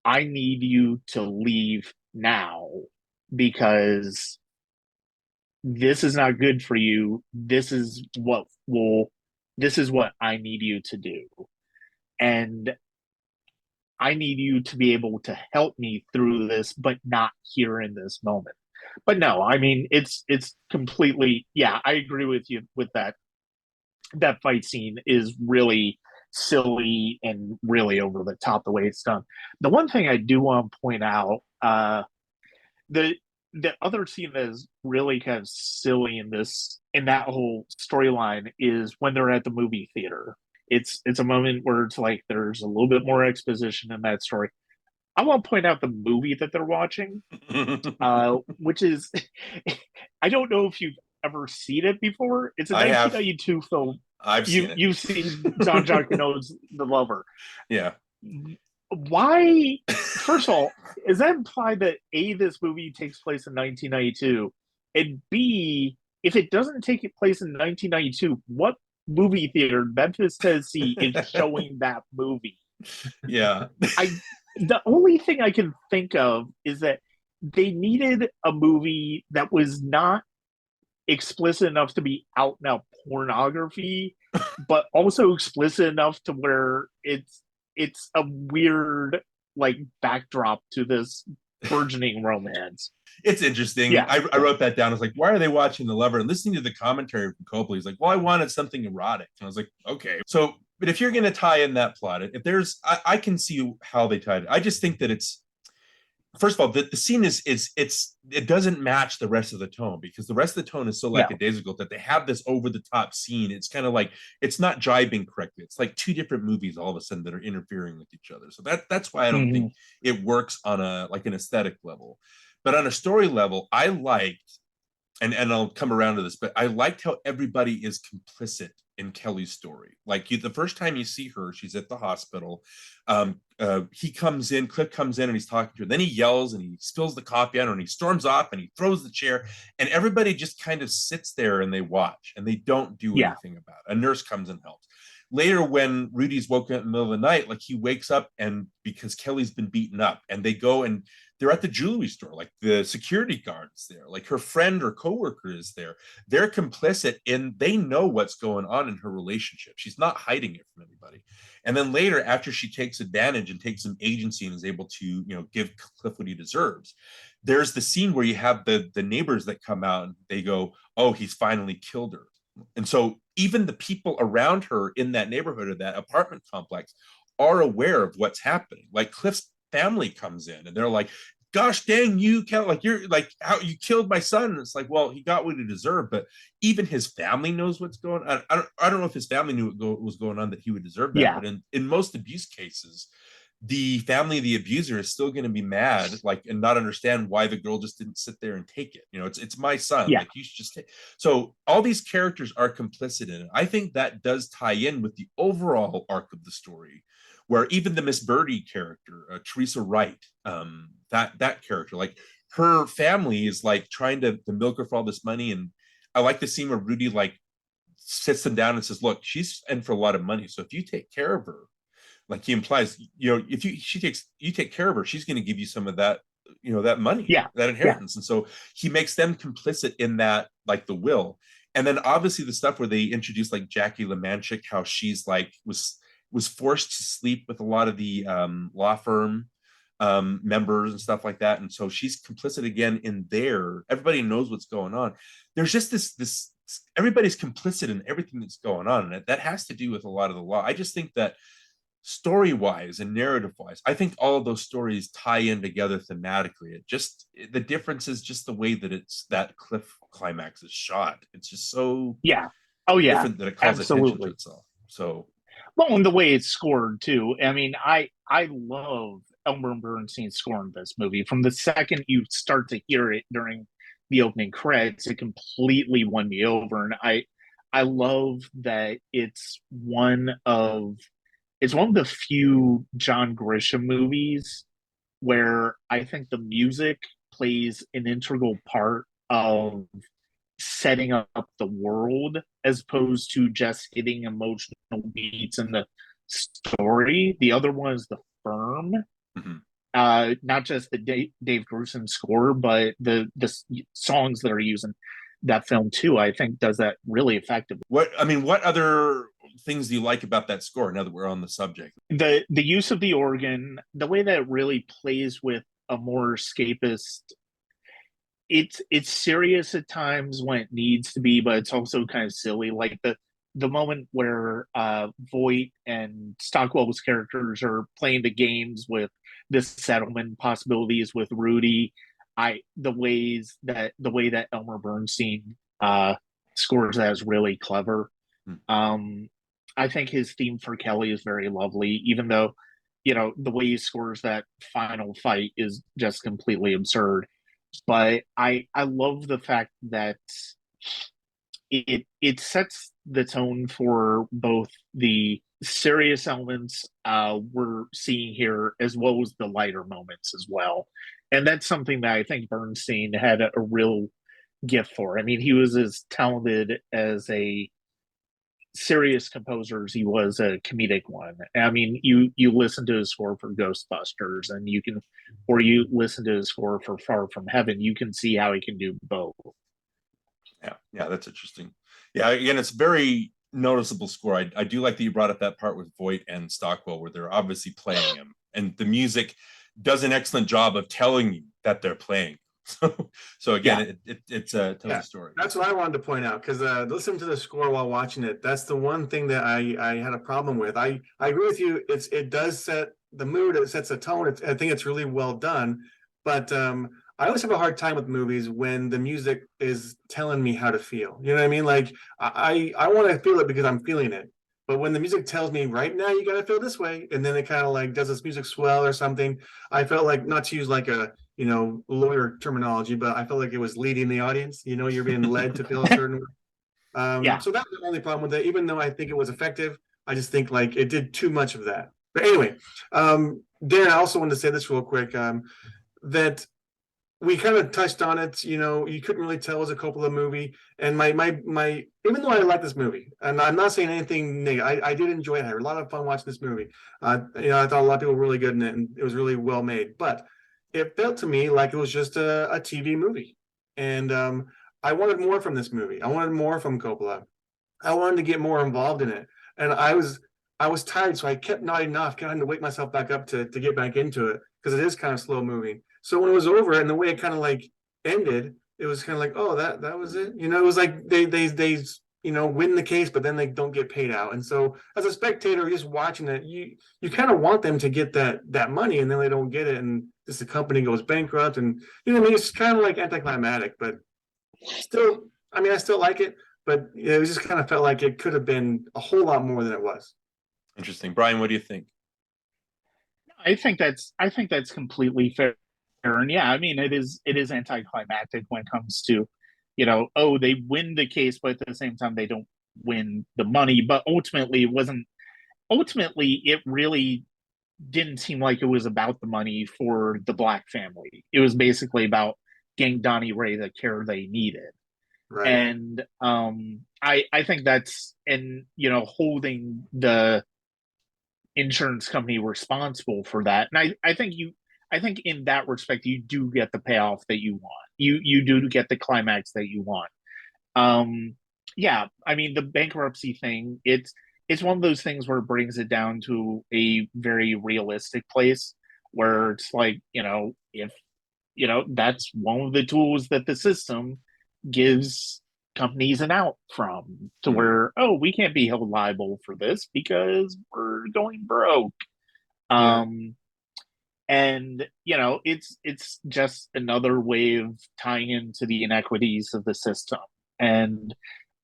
I need you to leave now because this is not good for you. This is what I need you to do. And I need you to be able to help me through this, but not here in this moment. But no, I mean, it's completely, I agree with you with that. That fight scene is really silly and really over the top the way it's done. The one thing I do want to point out, the other scene that is really kind of silly in that whole storyline is when they're at the movie theater. It's a moment where it's like there's a little bit more exposition in that story. I want to point out the movie that they're watching, which is, I don't know if you've ever seen it before. It's a 1992 film. I've seen it. You've seen Jean-Jacques Gounod's The Lover. Yeah. Why, first of all, is that implied that A, this movie takes place in 1992, and B, if it doesn't take place in 1992, what movie theater in Memphis, Tennessee is showing that movie? Yeah. The only thing I can think of is that they needed a movie that was not explicit enough to be out and out pornography, but also explicit enough to where it's a weird like backdrop to this burgeoning romance. It's interesting. Yeah. I wrote that down. I was like, why are they watching The Lover? And listening to the commentary from Coppola, he's like, well, I wanted something erotic. And I was like, okay. So, but if you're going to tie in that plot, if there's, I can see how they tied it. I just think that it's, first of all, the scene it doesn't match the rest of the tone, because the rest of the tone is so lackadaisical that they have this over the top scene. It's kind of like, it's not jibing correctly. It's like two different movies all of a sudden that are interfering with each other. So that's why I don't think it works on an aesthetic level. But on a story level, I liked, and I'll come around to this, but I liked how everybody is complicit in Kelly's story. Like the first time you see her, she's at the hospital. He comes in, Cliff comes in and he's talking to her. Then he yells and he spills the coffee on her and he storms off and he throws the chair, and everybody just kind of sits there and they watch and they don't do anything about it. A nurse comes and helps. later when Rudy's woken up in the middle of the night, like he wakes up and because Kelly's been beaten up, and they go and they're at the jewelry store, like the security guard's there, like her friend or coworker is there. They're complicit in, they know what's going on in her relationship. She's not hiding it from anybody. And then later, after she takes advantage and takes some agency and is able to, you know, give Cliff what he deserves, there's the scene where you have the neighbors that come out and they go, oh, he's finally killed her. And so even the people around her in that neighborhood or that apartment complex are aware of what's happening. Like Cliff's family comes in and they're like, gosh dang you, like you're like, how you killed my son. And it's like, well, he got what he deserved, but even his family knows what's going on. I don't know if his family knew what was going on that he would deserve that, but in most abuse cases, the family of the abuser is still going to be mad, like, and not understand why the girl just didn't sit there and take it. You know, it's my son. Like, you should just take. So all these characters are complicit in it. I think that does tie in with the overall arc of the story, where even the Miss Birdie character, Teresa Wright, that character, like her family is like trying to milk her for all this money. And I like the scene where Rudy like sits them down and says, look, she's in for a lot of money. So if you take care of her, like he implies, you know, if you take care of her, she's going to give you some of that, you know, that money, that inheritance. And so he makes them complicit in that, like the will. And then obviously the stuff where they introduce like Jackie LeManchik, how she's like was forced to sleep with a lot of the law firm members and stuff like that. And so she's complicit again in there. Everybody knows what's going on. There's just this everybody's complicit in everything that's going on. And that has to do with a lot of the law. I just think that story-wise and narrative-wise, I think all of those stories tie in together thematically. It just, the difference is just the way that that Cliff climax is shot. It's just so different that it calls attention to itself. So well, and the way it's scored too. I mean, I love Elmer Bernstein's score in this movie. From the second you start to hear it during the opening credits, it completely won me over. And I love that it's one of the few John Grisham movies where I think the music plays an integral part of setting up the world as opposed to just hitting emotional beats in the story. The other one is The Firm. Not just the Dave Grusin score, but the songs that are used in that film too, I think does that really effectively. What other things do you like about that score now that we're on the subject? The use of the organ, the way that it really plays with a more escapist, it's serious at times when it needs to be, but it's also kind of silly. Like the moment where Voight and Stockwell's characters are playing the games with this settlement possibilities with Rudy, the way that Elmer Bernstein scores that is really clever. I think his theme for Kelly is very lovely, even though, you know, the way he scores that final fight is just completely absurd. But I love the fact that it sets the tone for both the serious elements we're seeing here as well as the lighter moments as well. And that's something that I think Bernstein had a real gift for. I mean, he was as talented as a serious composer as he was a comedic one. I mean, you listen to his score for Ghostbusters and you listen to his score for Far From Heaven, you can see how he can do both. Yeah, that's interesting. Yeah, again, it's very noticeable score. I do like that you brought up that part with Voight and Stockwell where they're obviously playing him, and the music does an excellent job of telling you that they're playing. So again, it tells a story. That's what I wanted to point out, because listening to the score while watching it, that's the one thing that I had a problem with. I agree with you. It does set the mood. It sets a tone. I think it's really well done. But I always have a hard time with movies when the music is telling me how to feel. You know what I mean? Like I want to feel it because I'm feeling it. But when the music tells me right now you got to feel this way, and then it kind of like does this music swell or something, I felt like, not to use like a, you know, lawyer terminology, but I felt like it was leading the audience. You know, you're being led to feel a certain way. So that was the only problem with it. Even though I think it was effective, I just think like it did too much of that. But anyway, Darren, I also wanted to say this real quick, that we kind of touched on it. You know, you couldn't really tell it was a Coppola movie. And my even though I like this movie, and I'm not saying anything negative, I did enjoy it. I had a lot of fun watching this movie. You know, I thought a lot of people were really good in it, and it was really well made. But it felt to me like it was just a TV movie, and I wanted more from this movie. I wanted more from Coppola. I wanted to get more involved in it, and I was tired, so I kept nodding off, kind of to wake myself back up to get back into it, because it is kind of slow moving. So when it was over and the way it kind of like ended, it was kind of like, oh, that was it. You know, it was like they you know, win the case, but then they don't get paid out. And so as a spectator, just watching it, you kind of want them to get that money, and then they don't get it, and just the company goes bankrupt, and you know what I mean? It's kind of like anticlimactic, but still, I mean, I still like it, but it just kind of felt like it could have been a whole lot more than it was. Interesting. Brian, what do you think? I think that's completely fair. And yeah, I mean, it is anticlimactic when it comes to, you know, oh, they win the case, but at the same time they don't win the money. But ultimately it really didn't seem like it was about the money for the Black family. It was basically about getting Donnie Ray the care they needed. Right. And I think that's, and you know, holding the insurance company responsible for that. And I think in that respect you do get the payoff that you want. You do get the climax that you want. Yeah, I mean, the bankruptcy thing, it's one of those things where it brings it down to a very realistic place where it's like, you know, if you know, that's one of the tools that the system gives companies an out from, to where, oh, we can't be held liable for this because we're going broke. And you know, it's just another way of tying into the inequities of the system. And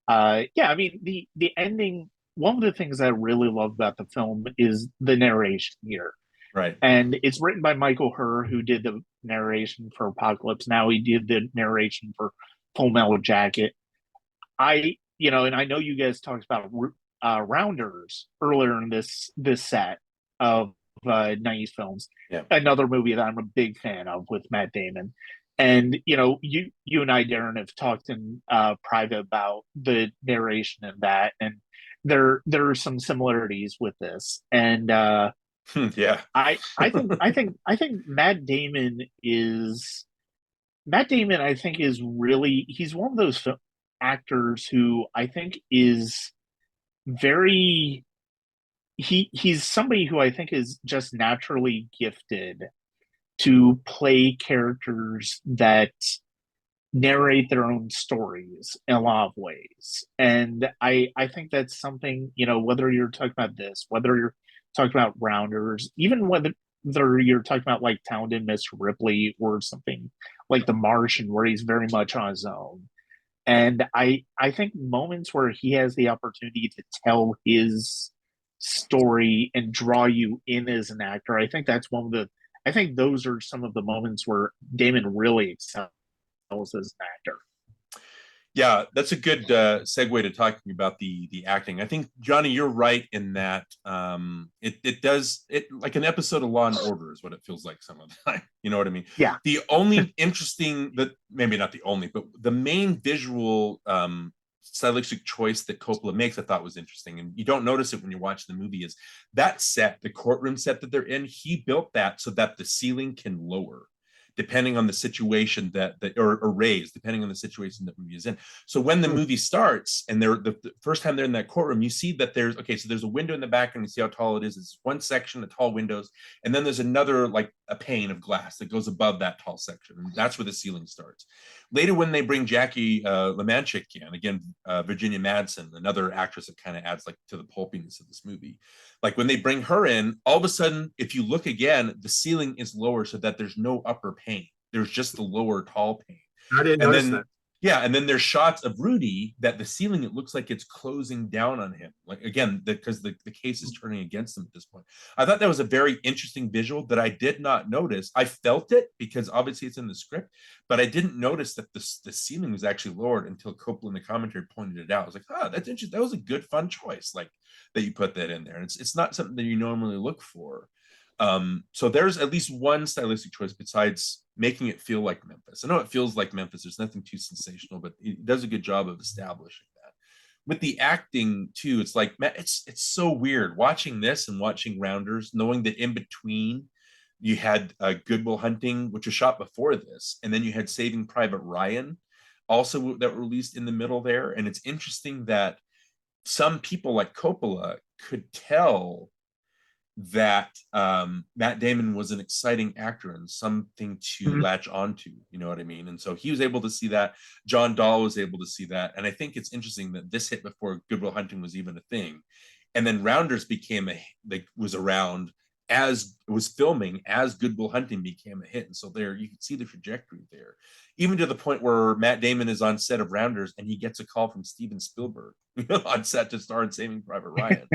yeah, I mean, the ending, one of the things I really love about the film is the narration here. Right. And it's written by Michael Herr, who did the narration for Apocalypse Now. He did the narration for Full Metal Jacket. You know, and I know you guys talked about Rounders earlier in this set of 90s films. Yeah. Another movie that I'm a big fan of with Matt Damon. And you know, you and I, Darin, have talked in private about the narration in that, and there are some similarities with this. And yeah, I think Matt Damon is really, he's one of those actors who I think is very, he's somebody who I think is just naturally gifted to play characters that narrate their own stories in a lot of ways. And I think that's something, you know, whether you're talking about this, whether you're talking about Rounders, even whether you're talking about like Talented Miss Ripley or something like The Martian, where he's very much on his own. And I think moments where he has the opportunity to tell his story and draw you in as an actor, I think those are some of the moments where Damon really excels as an actor. Yeah, that's a good segue to talking about the acting. I think, Johnny, you're right in that it does like an episode of Law and Order is what it feels like some of the time. You know what I mean? Yeah. The only interesting, that maybe not the only, but the main visual stylistic choice that Coppola makes, I thought was interesting, and you don't notice it when you're watching the movie, is that set, the courtroom set that they're in. He built that so that the ceiling can lower depending on the situation or raise, depending on the situation that movie is in. So when the movie starts and they're the first time they're in that courtroom, you see that there's a window in the back, and you see how tall it is. It's one section of tall windows, and then there's another, like a pane of glass that goes above that tall section, and that's where the ceiling starts. Later, when they bring Jackie LaManchik in, again, Virginia Madsen, another actress that kind of adds like to the pulpiness of this movie. Like when they bring her in, all of a sudden, if you look again, the ceiling is lower so that there's no upper pane. There's just the lower tall pane. I didn't notice that. Yeah, and then there's shots of Rudy that the ceiling, it looks like it's closing down on him. Like, again, because the case is turning against him at this point. I thought that was a very interesting visual that I did not notice. I felt it because obviously it's in the script, but I didn't notice that the ceiling was actually lowered until Coppola in the commentary pointed it out. I was like, oh, that's interesting. That was a good, fun choice, like that you put that in there. And it's not something that you normally look for. So there's at least one stylistic choice besides making it feel like Memphis. I know it feels like Memphis. There's nothing too sensational, but it does a good job of establishing that. With the acting too, it's like, it's so weird watching this and watching Rounders, knowing that in between you had Good Will Hunting, which was shot before this, and then you had Saving Private Ryan, also that were released in the middle there. And it's interesting that some people like Coppola could tell that Matt Damon was an exciting actor and something to latch onto, you know what I mean? And so he was able to see that. John Dahl was able to see that. And I think it's interesting that this hit before Good Will Hunting was even a thing. And then Rounders was around as it was filming, as Good Will Hunting became a hit. And so there you can see the trajectory there, even to the point where Matt Damon is on set of Rounders and he gets a call from Steven Spielberg on set to star in Saving Private Ryan.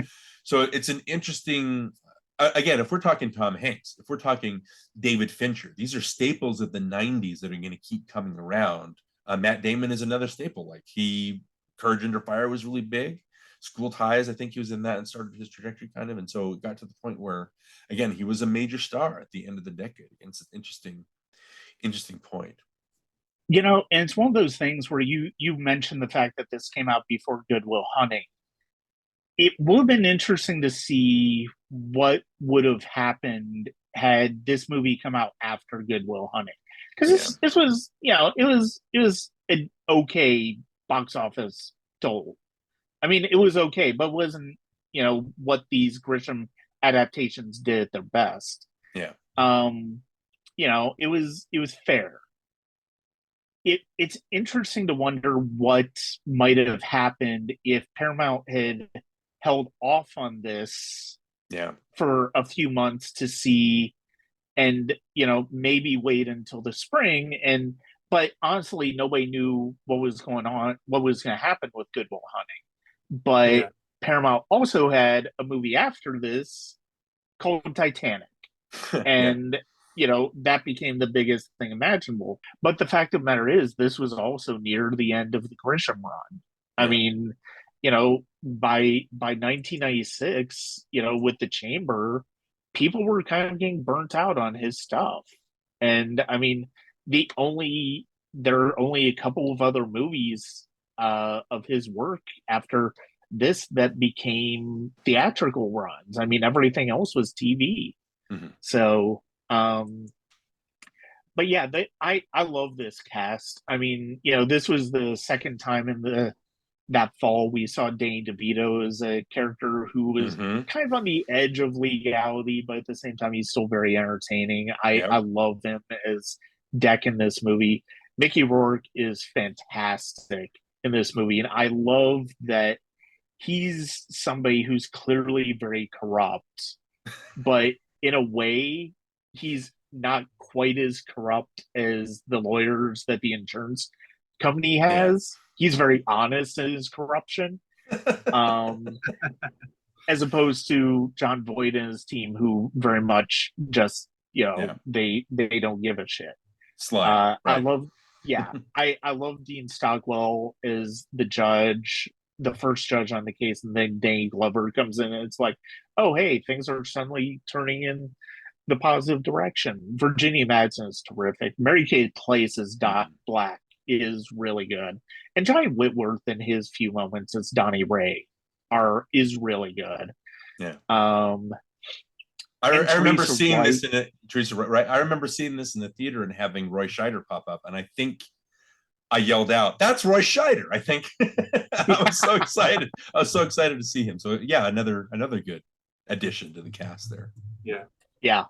So it's an interesting, again, if we're talking Tom Hanks, if we're talking David Fincher, these are staples of the 90s that are going to keep coming around. Matt Damon is another staple. Like Courage Under Fire was really big. School Ties, I think he was in that and started his trajectory kind of. And so it got to the point where, again, he was a major star at the end of the decade. It's an interesting point. You know, and it's one of those things where you mentioned the fact that this came out before Good Will Hunting. It would have been interesting to see what would have happened had this movie come out after Good Will Hunting, because this was, you know, it was an okay box office toll. I mean, it was okay, but it wasn't, you know, what these Grisham adaptations did at their best. Yeah. You know, it was fair. It's interesting to wonder what might have happened if Paramount had held off on this for a few months to see, and, you know, maybe wait until the spring. But honestly, nobody knew what was going on, what was going to happen with Good Will Hunting. But Paramount also had a movie after this called Titanic. And, you know, that became the biggest thing imaginable. But the fact of the matter is, this was also near the end of the Grisham run. I mean, you know, by 1996, you know, with The Chamber, people were kind of getting burnt out on his stuff. And I mean, there are only a couple of other movies of his work after this that became theatrical runs. I mean, everything else was TV. So, but yeah, I love this cast. I mean, you know, this was the second time in that fall we saw Danny DeVito as a character who was kind of on the edge of legality, but at the same time, he's still very entertaining. I love him as Deck in this movie. Mickey Rourke is fantastic in this movie, and I love that he's somebody who's clearly very corrupt, but in a way, he's not quite as corrupt as the lawyers that the insurance company has. He's very honest in his corruption, as opposed to John Voight and his team, who very much just, you know, they don't give a shit. Right. I love Dean Stockwell as the judge, the first judge on the case, and then Danny Glover comes in and it's like, oh, hey, things are suddenly turning in the positive direction. Virginia Madsen is terrific. Mary Kay Place as Dot Black is really good. And Johnny Whitworth in his few moments as Donnie Ray is really good. Yeah. I remember seeing this in it, Teresa, right? I remember seeing this in the theater and having Roy Scheider pop up, and I think I yelled out, "That's Roy Scheider!" I think I was so excited. I was so excited to see him. So yeah, another good addition to the cast there. Yeah.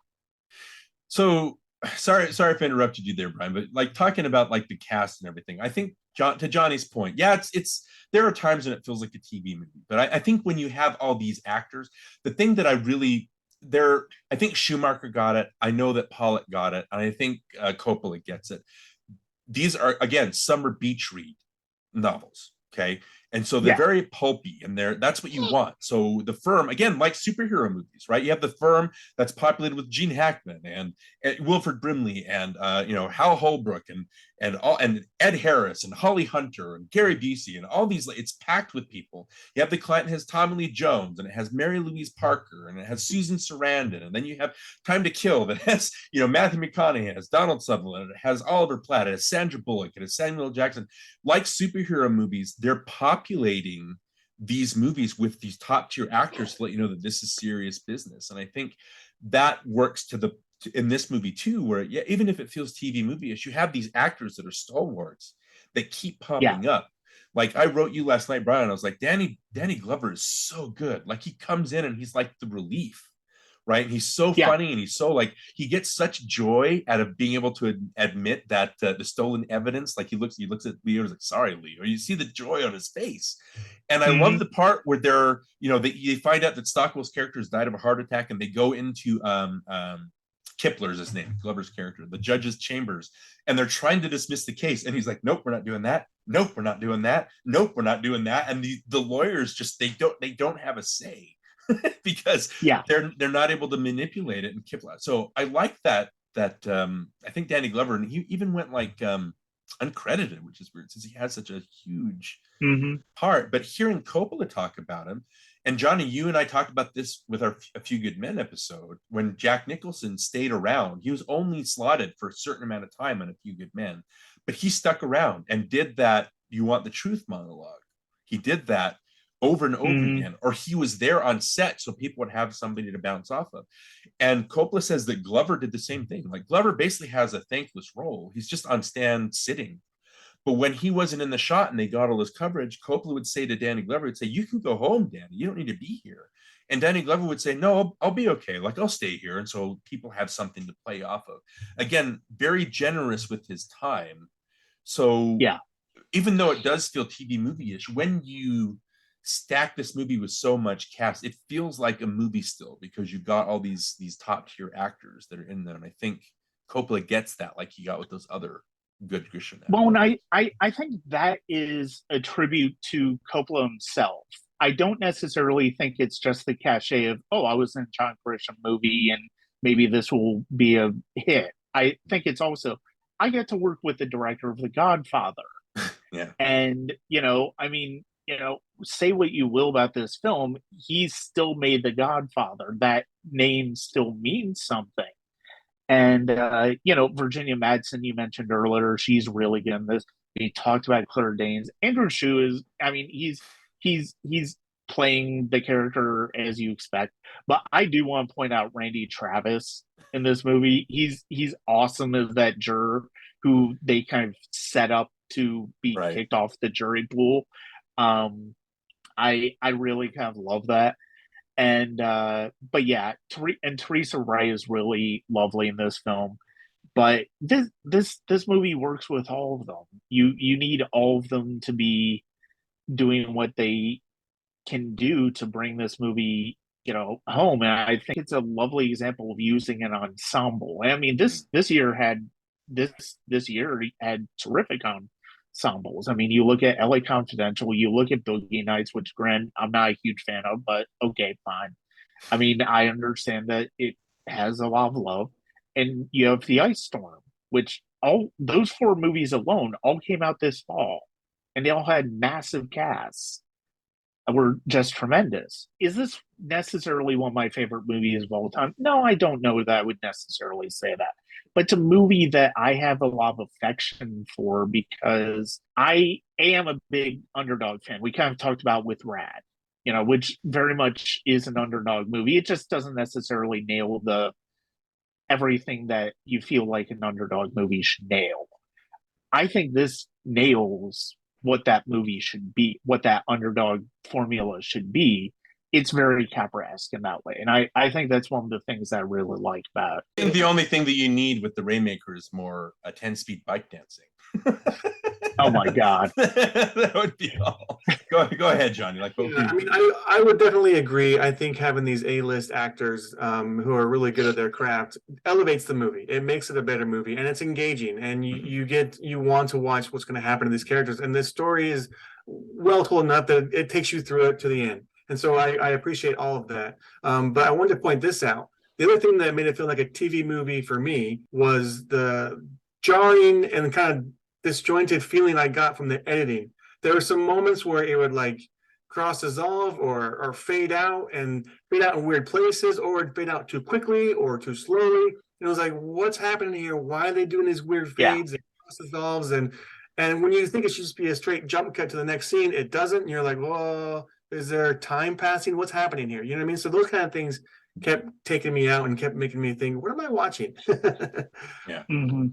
So sorry if I interrupted you there, Brian, but like talking about like the cast and everything, I think to Johnny's point, it's there are times when it feels like a TV movie, but I think when you have all these actors, the thing that I think Schumacher got it. I know that Pollock got it, and I think Coppola gets it. These are, again, summer beach read novels, okay? And so they're very pulpy, and that's what you want. So the Firm, again, like superhero movies, right? You have the Firm that's populated with Gene Hackman and Wilford Brimley and Hal Holbrook and Ed Harris and Holly Hunter and Gary Busey and all these. It's packed with people. You have the client has Tommy Lee Jones, and it has Mary Louise Parker, and it has Susan Sarandon, and then you have Time to Kill that has Matthew McConaughey, it has Donald Sutherland, it has Oliver Platt, it has Sandra Bullock, it has Samuel L. Jackson. Like superhero movies, they're populating these movies with these top tier actors to let you know that this is serious business. And I think that works in this movie too, where even if it feels TV movie-ish, you have these actors that are stalwarts that keep popping up. Like I wrote you last night, Brian, I was like, Danny Glover is so good. Like he comes in and he's like the relief, right? He's so funny, and he's so he gets such joy out of being able to admit that the stolen evidence. Like he looks at Leo, he's like, sorry, Leo. You see the joy on his face. And I love the part where they're, they find out that Stockwell's character has died of a heart attack, and they go into Kipler's his name, Glover's character, the judge's chambers, and they're trying to dismiss the case. And he's like, nope, we're not doing that. Nope, we're not doing that. Nope, we're not doing that. And the lawyers just, they don't have a say. Because they're not able to manipulate it and Kipler. So I like that I think Danny Glover, and he even went uncredited, which is weird since he has such a huge part. But hearing Coppola talk about him, and Johnny, you and I talked about this with our A Few Good Men episode, when Jack Nicholson stayed around. He was only slotted for a certain amount of time on A Few Good Men, but he stuck around and did that "You Want the Truth" monologue. He did that over and over again, or he was there on set so people would have somebody to bounce off of. And Coppola says that Glover did the same thing. Like Glover basically has a thankless role. He's just on stand sitting. But when he wasn't in the shot and they got all this coverage, Coppola would say to Danny Glover, he'd say, you can go home, Danny. You don't need to be here. And Danny Glover would say, no, I'll be okay. Like I'll stay here. And so people have something to play off of. Again, very generous with his time. So even though it does feel TV movie-ish, when you stack this movie with so much cast, it feels like a movie still, because you got all these top tier actors that are in there. And I think Coppola gets that, like he got with those other good Grisham. Well, and I think that is a tribute to Coppola himself. I don't necessarily think it's just the cachet of, oh, I was in a John Grisham movie and maybe this will be a hit. I think it's also, I get to work with the director of The Godfather. And, say what you will about this film, he's still made The Godfather. That name still means something. And, Virginia Madsen, you mentioned earlier, she's really good in this. We talked about Claire Danes. Andrew Shue is, he's playing the character as you expect. But I do want to point out Randy Travis in this movie. He's awesome as that juror who they kind of set up to be kicked off the jury pool. I really kind of love that. And but yeah, Teresa Wright is really lovely in this film. But this movie works with all of them. You need all of them to be doing what they can do to bring this movie, home. And I think it's a lovely example of using an ensemble. I mean, this year had terrific ensembles. I mean, you look at LA Confidential, you look at Boogie Nights, which Grant, I'm not a huge fan of, but okay, fine. I mean, I understand that it has a lot of love. And you have The Ice Storm, which all those 4 movies alone all came out this fall, and they all had massive casts. Were just tremendous. Is this necessarily one of my favorite movies of all time? No, I don't know that I would necessarily say that. But it's a movie that I have a lot of affection for because I am a big underdog fan. We kind of talked about with Rad, which very much is an underdog movie. It just doesn't necessarily nail everything that you feel like an underdog movie should nail. I think this nails what that movie should be, what that underdog formula should be. It's very Capra-esque in that way. And I think that's one of the things I really like about it. I think the only thing that you need with The Rainmaker is more 10-speed bike dancing. Oh my God. That would be all. Go ahead, Johnny. I would definitely agree. I think having these A-list actors who are really good at their craft elevates the movie. It makes it a better movie, and it's engaging, and you want to watch what's going to happen to these characters. And this story is well told enough that it takes you through it to the end. And so I appreciate all of that. But I wanted to point this out. The other thing that made it feel like a TV movie for me was the jarring and kind of disjointed feeling I got from the editing. There were some moments where it would like cross dissolve or fade out in weird places, or it'd fade out too quickly or too slowly. And it was like, what's happening here? Why are they doing these weird fades and cross dissolves? And when you think it should just be a straight jump cut to the next scene, it doesn't. And you're like, whoa, is there time passing? What's happening here? You know what I mean? So those kind of things kept taking me out and kept making me think, what am I watching? Yeah. Mm-hmm.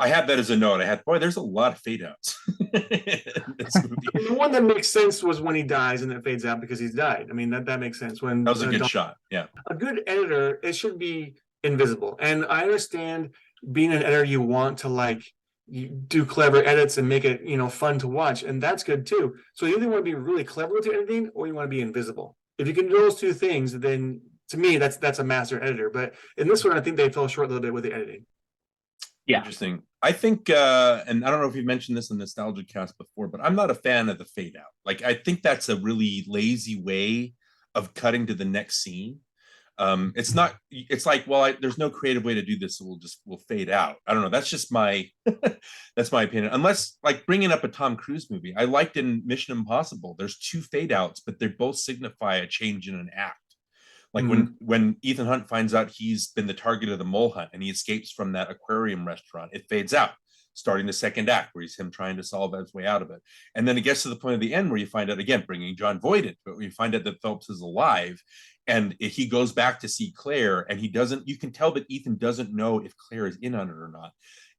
I had that as a note. I had, boy, there's a lot of fade outs. The one that makes sense was when he dies and it fades out because he's died. I mean, that makes sense. When that was a good shot. Yeah. A good editor, it should be invisible. And I understand being an editor, you want to like you do clever edits and make it, fun to watch. And that's good too. So you either want to be really clever with your editing or you want to be invisible. If you can do those two things, then to me, that's a master editor. But in this one, I think they fell short a little bit with the editing. Yeah. Interesting. I think, and I don't know if you've mentioned this in NostalgiaCast before, but I'm not a fan of the fade out. Like, I think that's a really lazy way of cutting to the next scene. It's like, well, there's no creative way to do this, so we'll fade out. I don't know. That's just my, that's my opinion. Unless, like, bringing up a Tom Cruise movie, I liked in Mission Impossible, there's 2 fade outs, but they both signify a change in an act. Like when Ethan Hunt finds out he's been the target of the mole hunt and he escapes from that aquarium restaurant, it fades out, starting the second act where he's him trying to solve his way out of it. And then it gets to the point of the end where you find out, again, bringing John Voight in, but we find out that Phelps is alive and he goes back to see Claire and you can tell that Ethan doesn't know if Claire is in on it or not.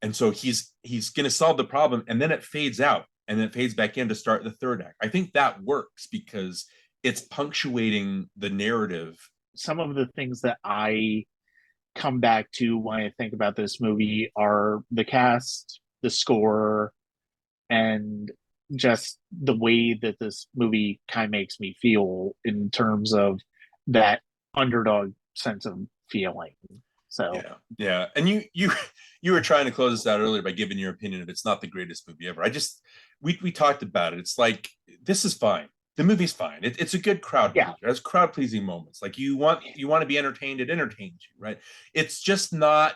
And so he's going to solve the problem, and then it fades out and then it fades back in to start the third act. I think that works because it's punctuating the narrative. Some of the things that I come back to when I think about this movie are the cast, the score, and just the way that this movie kind of makes me feel in terms of that underdog sense of feeling. So yeah. And you were trying to close this out earlier by giving your opinion of it's not the greatest movie ever. We talked about it. It's like, this is fine. The movie's fine. It's a good crowd pleaser. It has crowd pleasing moments. Like you want to be entertained, it entertains you, right? It's just not,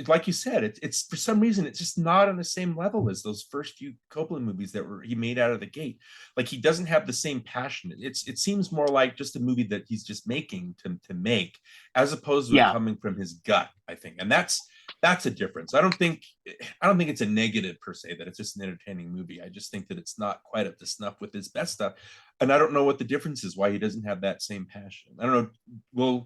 like you said, it's for some reason it's just not on the same level as those first few Coppola movies that he made out of the gate. Like he doesn't have the same passion. It seems more like just a movie that he's just making to make, as opposed to it coming from his gut, I think. And that's a difference. I don't think it's a negative per se that it's just an entertaining movie. I just think that it's not quite up to snuff with his best stuff. And I don't know what the difference is, why he doesn't have that same passion. I don't know.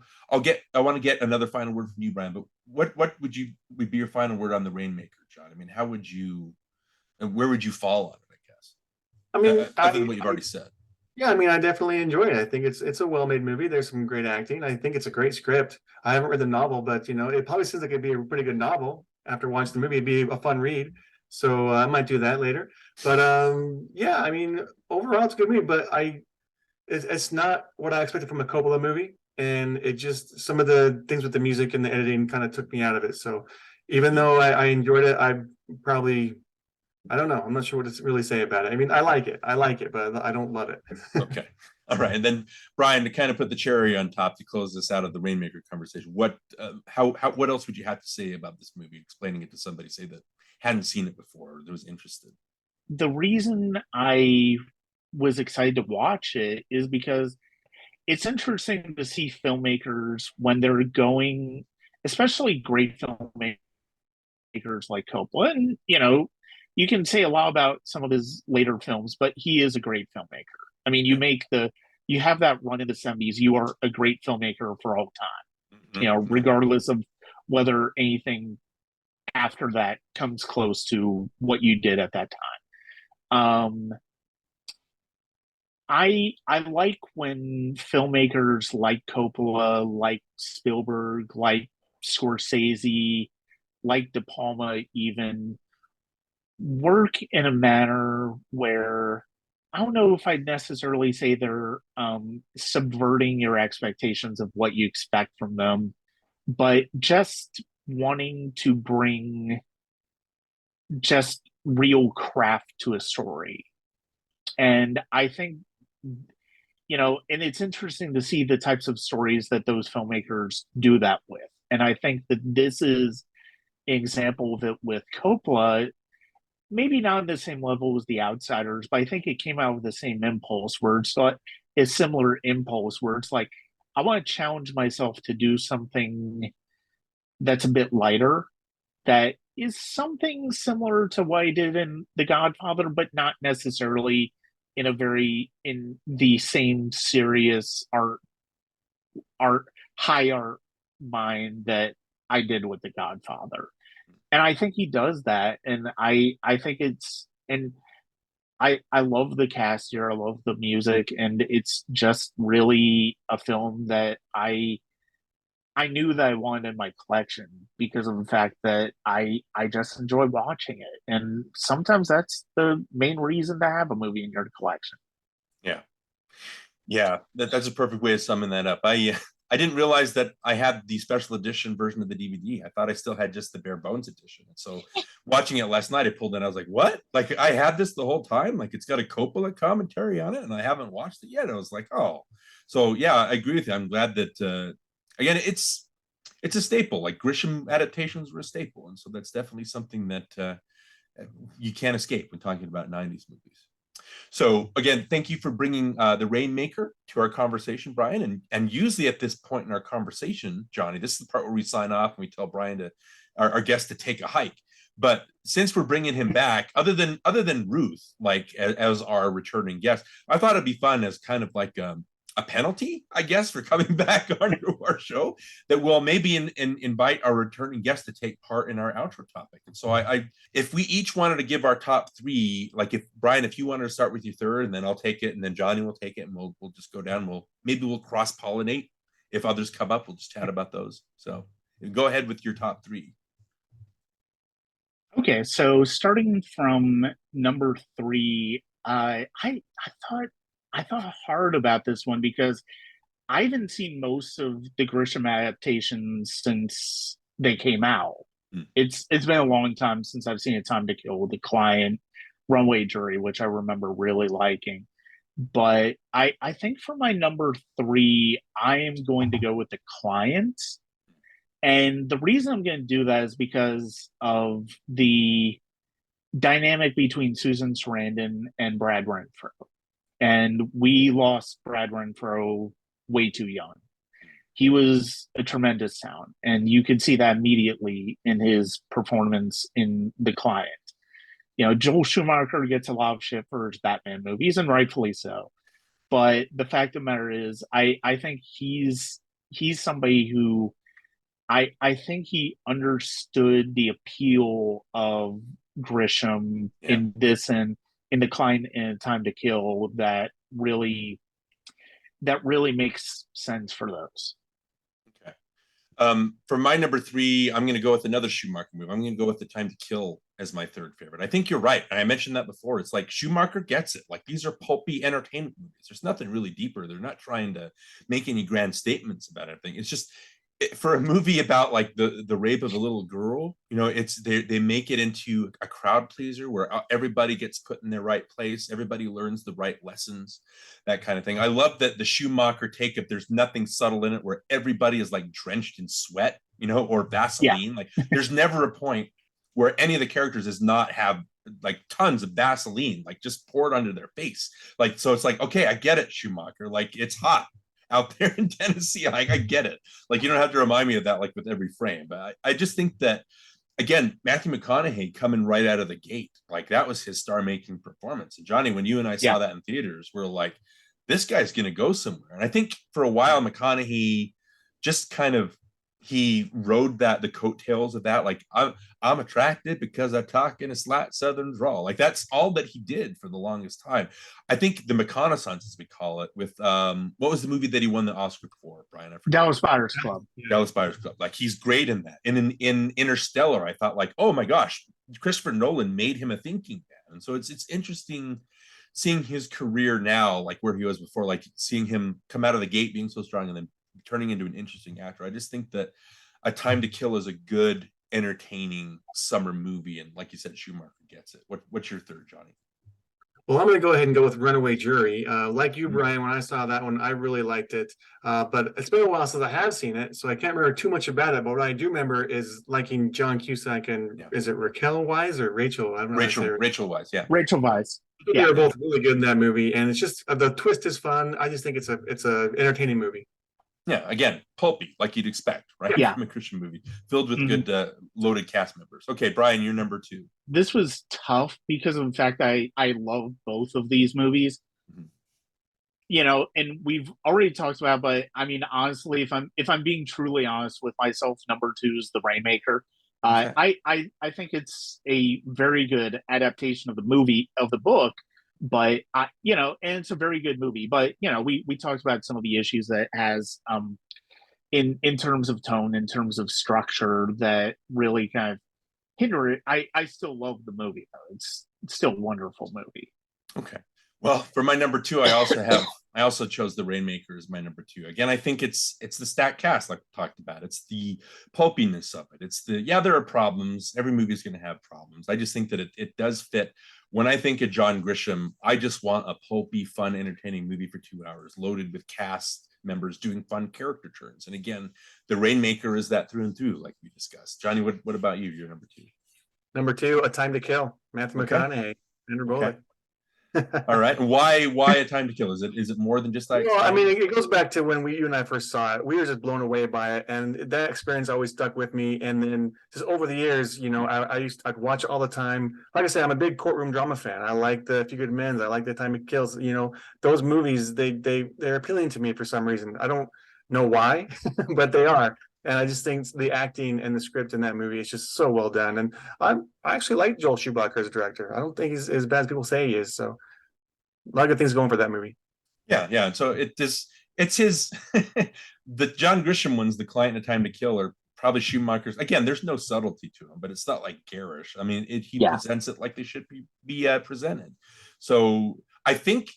I want to get another final word from you, Brian, but what would be your final word on The Rainmaker, John? I mean, where would you fall on it, I guess? I mean, other than what you've already said. Yeah, I mean, I definitely enjoy it. I think it's a well-made movie. There's some great acting. I think it's a great script. I haven't read the novel, but it probably seems like it'd be a pretty good novel. After watching the movie, it'd be a fun read. So I might do that later. But yeah, I mean, overall it's a good movie, but it's not what I expected from a Coppola movie. And it just, some of the things with the music and the editing kind of took me out of it. So even though I enjoyed it, I don't know. I'm not sure what to really say about it. I mean, I like it, but I don't love it. Okay. All right. And then Brian, to kind of put the cherry on top to close this out of the Rainmaker conversation, what else would you have to say about this movie, explaining it to somebody, say, that hadn't seen it before or that was interested? The reason I was excited to watch it is because it's interesting to see filmmakers when they're going, especially great filmmakers like Coppola. And, you can say a lot about some of his later films, but he is a great filmmaker. I mean, you have that run in the 70s, you are a great filmmaker for all time, regardless of whether anything after that comes close to what you did at that time. I like when filmmakers like Coppola, like Spielberg, like Scorsese, like De Palma even, work in a manner where I don't know if I'd necessarily say they're subverting your expectations of what you expect from them, but just wanting to bring just real craft to a story. And I think, and it's interesting to see the types of stories that those filmmakers do that with. And I think that this is an example of it with Coppola, maybe not on the same level as The Outsiders, but I think it came out with the same impulse where it's like a similar impulse where it's like, I want to challenge myself to do something that's a bit lighter, that is something similar to what I did in The Godfather, but not necessarily in the same serious high art mind that I did with The Godfather. And I think he does that. And I think I love the cast here. I love the music, and it's just really a film that I knew that I wanted in my collection because of the fact that I just enjoy watching it. And sometimes that's the main reason to have a movie in your collection. Yeah. Yeah, that's a perfect way of summing that up. I didn't realize that I had the special edition version of the DVD. I thought I still had just the bare bones edition. And so watching it last night, I pulled in, I was like, what? Like, I had this the whole time? Like, it's got a Coppola commentary on it, and I haven't watched it yet. I was like, oh. So yeah, I agree with you. I'm glad that again, it's a staple. Like, Grisham adaptations were a staple. And so that's definitely something that you can't escape when talking about 90s movies. So again, thank you for bringing The Rainmaker to our conversation, Brian. And usually at this point in our conversation, Johnny, this is the part where we sign off and we tell Brian our guest to take a hike. But since we're bringing him back, other than Ruth, like as our returning guest, I thought it'd be fun as kind of like a penalty, I guess, for coming back onto our show, that we'll maybe invite our returning guest to take part in our outro topic. And so if we each wanted to give our top three, like if Brian, if you wanted to start with your third, and then I'll take it, and then Johnny will take it, and we'll just go down. We'll cross pollinate. If others come up, we'll just chat about those. So go ahead with your top three. Okay, so starting from number three, I thought hard about this one because I haven't seen most of the Grisham adaptations since they came out. It's been a long time since I've seen A Time to Kill, The Client, Runway Jury, which I remember really liking. But I think for my number three, I am going to go with The Client. And the reason I'm going to do that is because of the dynamic between Susan Sarandon and Brad Renfro. And we lost Brad Renfro way too young. He was a tremendous talent, and you could see that immediately in his performance in The Client. Joel Schumacher gets a lot of shit for his Batman movies, and rightfully so. But the fact of the matter is, I think he's somebody who I think he understood the appeal of Grisham in this and in The Client and Time to Kill that really makes sense for those. Okay. For my number three, I'm going to go with another Schumacher movie. I'm going to go with The Time to Kill as my third favorite. I think you're right. And I mentioned that before. It's like Schumacher gets it. Like, these are pulpy entertainment movies. There's nothing really deeper. They're not trying to make any grand statements about anything. It's just, for a movie about like the rape of a little girl, it's they make it into a crowd pleaser where everybody gets put in their right place, everybody learns the right lessons, that kind of thing. I love that the Schumacher take, if there's nothing subtle in it, where everybody is like drenched in sweat, or Vaseline. Yeah. Like, there's never a point where any of the characters does not have like tons of Vaseline, like just poured under their face. Like, so it's like, okay, I get it, Schumacher. Like, it's hot out there in Tennessee. I get it. Like, you don't have to remind me of that, like with every frame. But I just think that, again, Matthew McConaughey coming right out of the gate, like that was his star-making performance. And Johnny, when you and I saw that in theaters, we're like, this guy's going to go somewhere. And I think for a while, McConaughey just kind of, he rode the coattails of that. Like, I'm attracted because I talk in a slight Southern drawl. Like, that's all that he did for the longest time. I think the McConaissance, as we call it, with what was the movie that he won the Oscar for, Brian? I forgot. Dallas Buyers Club. Dallas Buyers Club. Like, he's great in that. And in Interstellar, I thought, like, oh my gosh, Christopher Nolan made him a thinking man. And so it's interesting seeing his career now, like where he was before, like seeing him come out of the gate being so strong and then turning into an interesting actor. I just think that A Time to Kill is a good, entertaining summer movie, and like you said, Schumacher gets it. What's your third, Johnny? Well, I'm going to go ahead and go with Runaway Jury. Like you, Brian, when I saw that one, I really liked it. But it's been a while since I have seen it, so I can't remember too much about it. But what I do remember is liking John Cusack and is it Raquel Wise or Rachel? I don't know. Rachel Wise, yeah. Rachel Wise. They were both really good in that movie, and it's just the twist is fun. I just think it's a entertaining movie. Yeah, again, pulpy, like you'd expect, right? Yeah. From a Christian movie, filled with good, loaded cast members. Okay, Brian, you're number 2. This was tough because of the fact that I love both of these movies. You know, and we've already talked about, but I mean, honestly, if I'm being truly honest with myself, number 2 is The Rainmaker. I think it's a very good adaptation of the book, but you know, and it's a very good movie. But you know, we talked about some of the issues that it has in terms of tone, in terms of structure, that really kind of hinder it. I still love the movie though. It's still a wonderful movie. Okay. Well, for my number 2, I also chose The Rainmaker as my number 2. Again, I think it's the stacked cast, like we talked about. It's the pulpiness of it. It's there are problems. Every movie is going to have problems. I just think that it does fit. When I think of John Grisham, I just want a pulpy, fun, entertaining movie for 2 hours, loaded with cast members doing fun character turns. And again, The Rainmaker is that through and through, like we discussed. Johnny, what about you? You're number 2. Number 2, A Time to Kill, Matthew McConaughey, Andrew Bullock. All right. And why A Time to Kill? Is it more than just that? Well, I mean, it goes back to when you and I first saw it. We were just blown away by it, and that experience always stuck with me. And then just over the years, you know, I'd watch it all the time. Like I said, I'm a big courtroom drama fan. I like The Few Good Men. I like The Time It Kills. You know, those movies they're appealing to me for some reason. I don't know why, but they are. And I just think the acting and the script in that movie is just so well done. And I actually like Joel Schumacher as a director. I don't think he's as bad as people say he is. So a lot of good things going for that movie. Yeah. And so it's his the John Grisham ones, The Client and A Time to Kill, are probably Schumacher's. Again, there's no subtlety to them, but it's not like garish. I mean, he presents it like they should be presented. So I think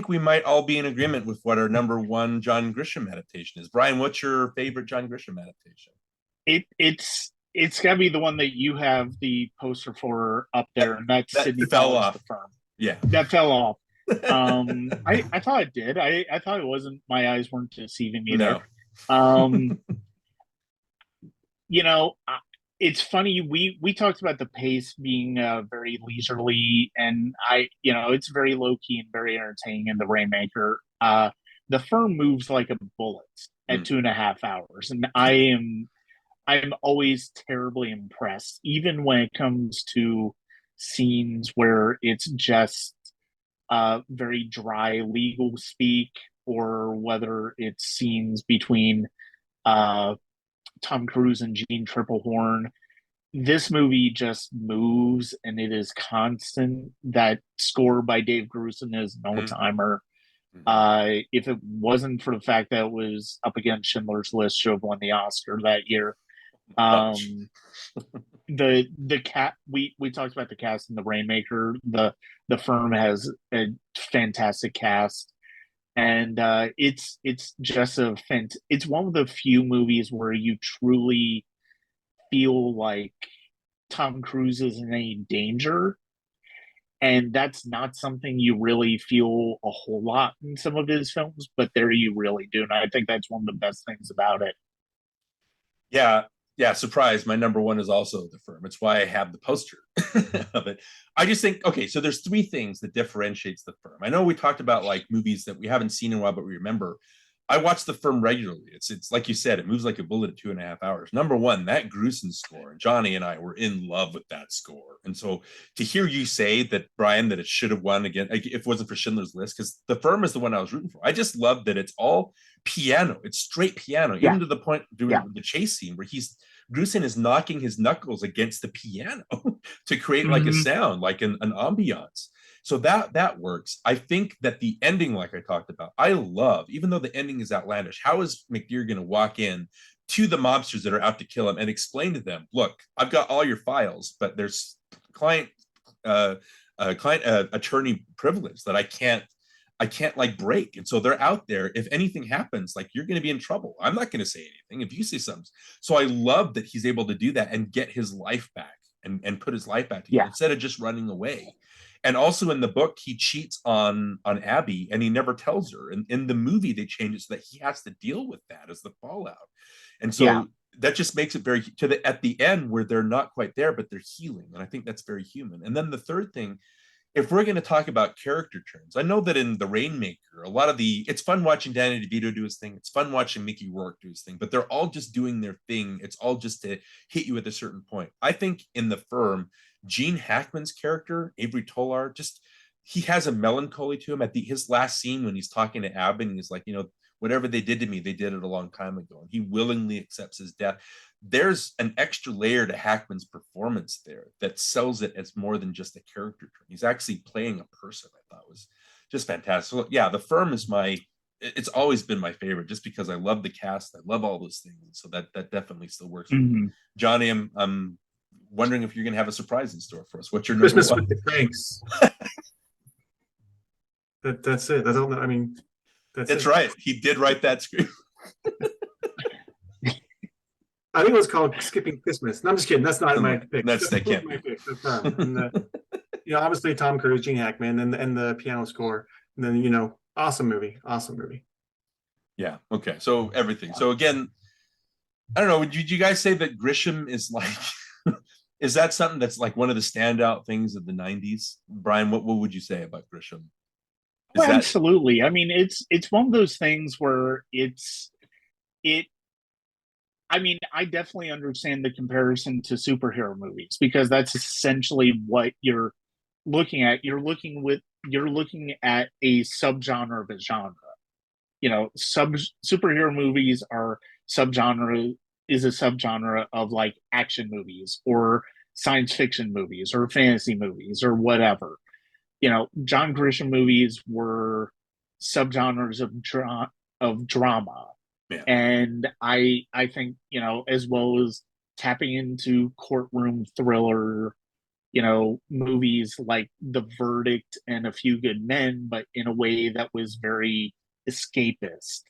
we might all be in agreement with what our number 1 John Grisham adaptation is. Brian, what's your favorite John Grisham adaptation? It's got to be the one that you have the poster for up there, and that's Sidney fell off. The Firm. Yeah, that fell off. I thought it did. I thought it wasn't. My eyes weren't deceiving me there. You know, it's funny. We talked about the pace being very leisurely, and it's very low key and very entertaining in The Rainmaker. The Firm moves like a bullet at 2.5 hours, and I'm always terribly impressed, even when it comes to scenes where it's just very dry legal speak, or whether it's scenes between Tom Cruise and Gene Triplehorn. This movie just moves, and it is constant. That score by Dave Grusin is an all-timer. If it wasn't for the fact that it was up against Schindler's List, should have won the Oscar that year. The cat we talked about the cast in The Rainmaker. The Firm has a fantastic cast, and it's just it's one of the few movies where you truly feel like Tom Cruise is in any danger, and that's not something you really feel a whole lot in some of his films, but there you really do, and I think that's one of the best things about it. Yeah, surprise. My number 1 is also The Firm. It's why I have the poster of it. I just think, okay, so there's 3 things that differentiates The Firm. I know we talked about like movies that we haven't seen in a while, but we remember. I watch The Firm regularly. It's like you said, it moves like a bullet at 2.5 hours. Number 1, that Grusin score. And Johnny and I were in love with that score. And so to hear you say that, Brian, that it should have won again, if it wasn't for Schindler's List, because The Firm is the one I was rooting for. I just love that it's all piano. It's straight piano, even to the point doing the chase scene where Grusin is knocking his knuckles against the piano to create like a sound, like an ambiance. So that works. I think that the ending, like I talked about, I love, even though the ending is outlandish. How is McDear going to walk in to the mobsters that are out to kill him and explain to them, look, I've got all your files, but there's client attorney privilege that I can't like break. And so they're out there. If anything happens, like, you're going to be in trouble. I'm not going to say anything if you say something. So I love that he's able to do that and get his life back and put his life back together instead of just running away. And also in the book, he cheats on Abby, and he never tells her. And in the movie, they change it so that he has to deal with that as the fallout. And so that just makes it very at the end where they're not quite there, but they're healing. And I think that's very human. And then the third thing, if we're going to talk about character turns, I know that in The Rainmaker, a lot of it's fun watching Danny DeVito do his thing. It's fun watching Mickey Rourke do his thing, but they're all just doing their thing. It's all just to hit you at a certain point. I think in The Firm, Gene Hackman's character, Avery Tolar, he has a melancholy to him at his last scene when he's talking to Abby, and he's like, whatever they did to me, they did it a long time ago. And he willingly accepts his death. There's an extra layer to Hackman's performance there that sells it as more than just a character turn. He's actually playing a person. I thought was just fantastic. So yeah, The Firm is it's always been my favorite, just because I love the cast. I love all those things. So that definitely still works. Mm-hmm. Johnny, I'm wondering if you're going to have a surprise in store for us. What's your Christmas with the Cranks? That's it. That's all. I mean, that's right. He did write that script. I think it was called Skipping Christmas. No, I'm just kidding. That's not my pick. That's my pick. And, obviously Tom Cruise, Gene Hackman, and the piano score. And then awesome movie. Yeah. Okay. So everything. So again, I don't know. Would you guys say that Grisham is like? Is that something that's like one of the standout things of the 90s? Brian, what would you say about Grisham? Absolutely. I mean, it's one of those things where I mean, I definitely understand the comparison to superhero movies, because that's essentially what you're looking at. You're looking at a subgenre of a genre. Superhero movies are is a subgenre of like action movies or science fiction movies or fantasy movies or whatever. John Grisham movies were subgenres of drama. Yeah. And I think, as well as tapping into courtroom thriller, movies like The Verdict and A Few Good Men, but in a way that was very escapist.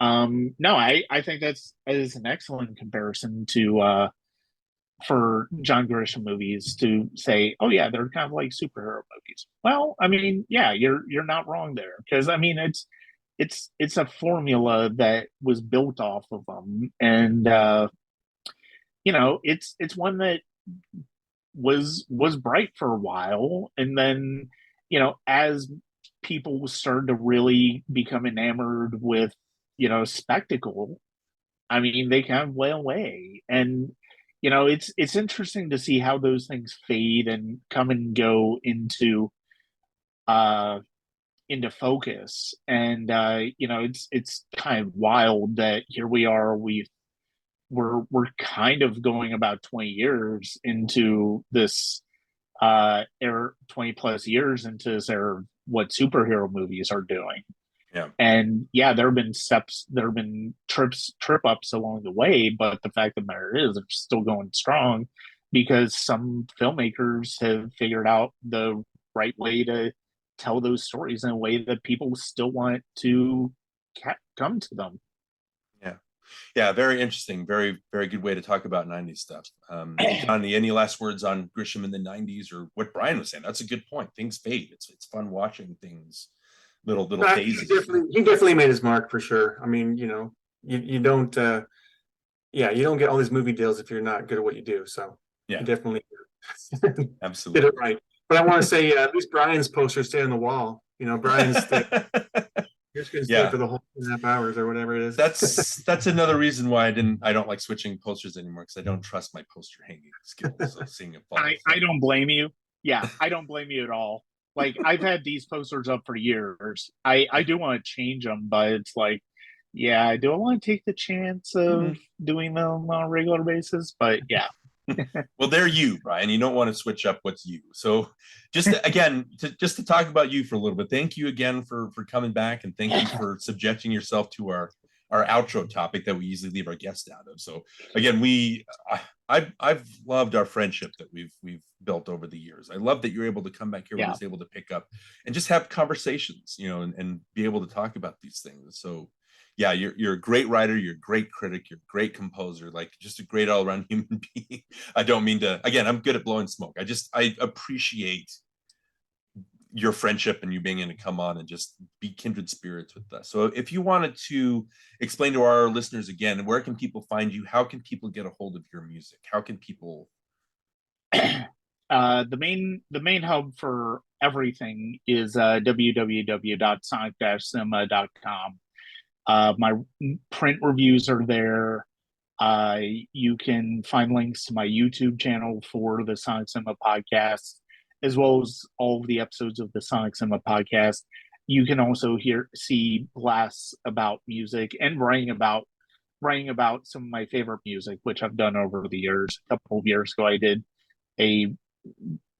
No, I think that is an excellent comparison to for John Grisham movies, to say, oh yeah, they're kind of like superhero movies. Well, I mean, yeah, you're not wrong there, because I mean it's a formula that was built off of them, and it's one that was bright for a while, and then as people started to really become enamored with spectacle, I mean, they kind of went away. And it's interesting to see how those things fade and come and go into focus. And it's kind of wild that here we are, we're kind of going about 20 years into this era, 20 plus years into this era, what superhero movies are doing. Yeah. And yeah, there have been trip ups along the way, but the fact of the matter is they're still going strong, because some filmmakers have figured out the right way to tell those stories in a way that people still want to come to them. Yeah, very interesting. Very, very good way to talk about 90s stuff. Johnny, any last words on Grisham in the 90s, or what Brian was saying? That's a good point. Things fade. It's fun watching things, little phases. He definitely made his mark, for sure. I mean, you don't get all these movie deals if you're not good at what you do. So yeah, you definitely absolutely did it right. But I want to say, at least Brian's poster stay on the wall. Brian's you're just gonna stay for the whole 2.5 hours or whatever it is. That's another reason why I don't like switching posters anymore, because I don't trust my poster hanging skills of seeing it fall. I don't blame you. Yeah, I don't blame you at all. Like, I've had these posters up for years. I do want to change them, but it's like, yeah, do I want to take the chance of doing them on a regular basis? But yeah. Well, they're you, Brian. You don't want to switch up what's you. So just to talk about you for a little bit, thank you again for coming back, and thank you for subjecting yourself to our outro topic that we usually leave our guests out of. So again, I've loved our friendship that we've built over the years. I love that you're able to come back here and was able to pick up and just have conversations, and be able to talk about these things. So yeah, you're a great writer, you're a great critic, you're a great composer, like just a great all-around human being. I don't mean to, again, I'm good at blowing smoke. I appreciate your friendship and you being able to come on and just be kindred spirits with us. So if you wanted to explain to our listeners again, where can people find you? How can people get a hold of your music? How can people? The main hub for everything is www.sonic-cinema.com. My print reviews are there. You can find links to my YouTube channel for the Sonic Cinema podcast, as well as all of the episodes of the Sonic Cinema podcast. You can also see blasts about music and writing about some of my favorite music, which I've done over the years. A couple of years ago, I did a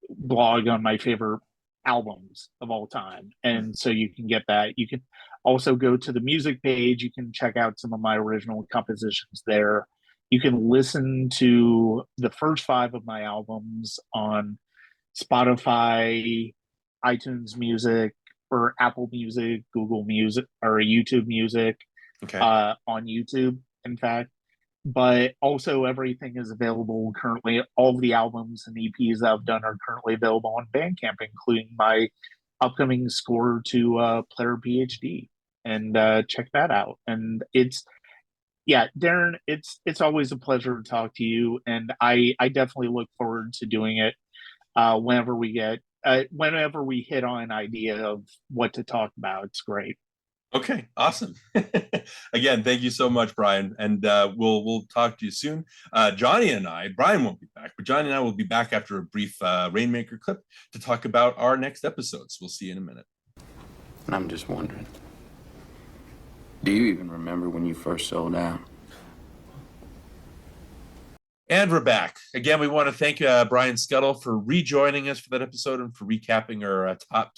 blog on my favorite albums of all time, and so you can get that. You can also go to the music page. You can check out some of my original compositions there. You can listen to the first 5 of my albums on Spotify, iTunes Music, or Apple Music, Google Music, or YouTube Music. Okay. On YouTube, in fact. But also everything is available currently. All of the albums and EPs that I've done are currently available on Bandcamp, including my upcoming score to Player PhD. And check that out. And Darin, it's always a pleasure to talk to you. And I definitely look forward to doing it whenever we hit on an idea of what to talk about. It's great. Okay, awesome. Again, thank you so much, Brian, and we'll talk to you soon. Jonny and I, Brian won't be back, but Jonny and I will be back after a brief Rainmaker clip to talk about our next episodes. We'll see you in a minute. And I'm just wondering, do you even remember when you first sold out? And we're back. Again, we want to thank Brian Skutle for rejoining us for that episode and for recapping our top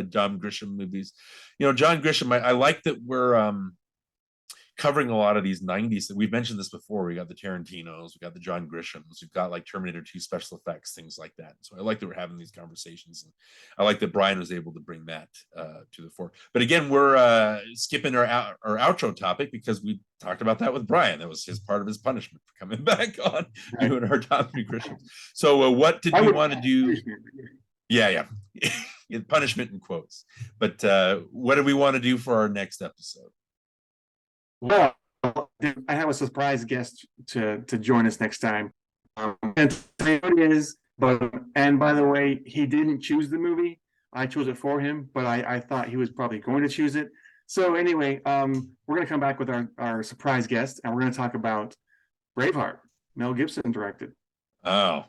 John Grisham movies. John Grisham, I like that we're covering a lot of these 90s. We've mentioned this before. We got the Tarantinos, we got the John Grishams, we've got like Terminator 2 special effects, things like that. So I like that we're having these conversations, and I like that Brian was able to bring that to the fore. But again, we're skipping our outro topic because we talked about that with Brian. That was his part of his punishment for coming back on doing our top 3 Grishams. So what did we want to do? Yeah. Punishment in quotes. But what do we want to do for our next episode? Well, I have a surprise guest to join us next time. And tell what it is, and by the way, he didn't choose the movie. I chose it for him, but I thought he was probably going to choose it. So anyway, we're going to come back with our surprise guest, and we're going to talk about Braveheart. Mel Gibson directed. Oh,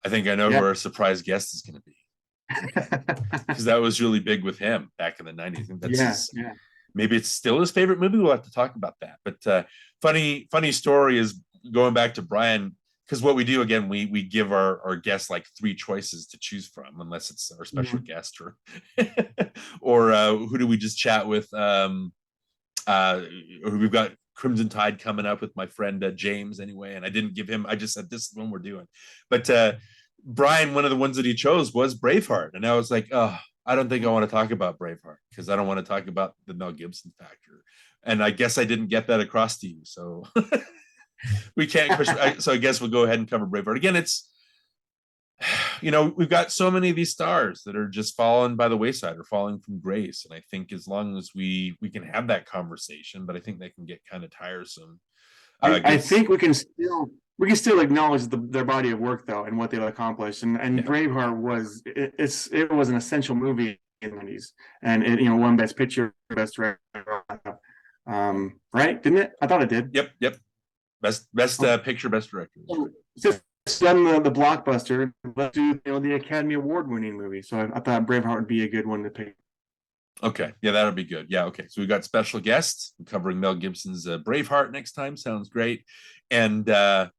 I think I know who our surprise guest is going to be. Because that was really big with him back in the 90s. I think that's maybe it's still his favorite movie. We'll have to talk about that. But funny story is going back to Brian, because what we do, again, we give our guests like 3 choices to choose from, unless it's our special guest or who do we just chat with? We've got Crimson Tide coming up with my friend James anyway, and I didn't give him, I just said this is the one we're doing. But Brian, one of the ones that he chose was Braveheart, and I was like, oh, I don't think I want to talk about Braveheart because I don't want to talk about the Mel Gibson factor. And I guess I didn't get that across to you. So we can't. So I guess we'll go ahead and cover Braveheart. Again, it's, we've got so many of these stars that are just falling by the wayside or falling from grace. And I think as long as we can have that conversation, but I think they can get kind of tiresome. I think we can still acknowledge their body of work though, and what they've accomplished. And Braveheart was an essential movie in the 90s, and it won Best Picture, Best Director, right? Didn't it? I thought it did. Yep. Best Picture, Best Director. It's done the blockbuster. Let's do the Academy Award winning movie. So I thought Braveheart would be a good one to pick. Okay, yeah, that'll be good. Yeah, okay. So we got special guests covering Mel Gibson's Braveheart next time. Sounds great. And I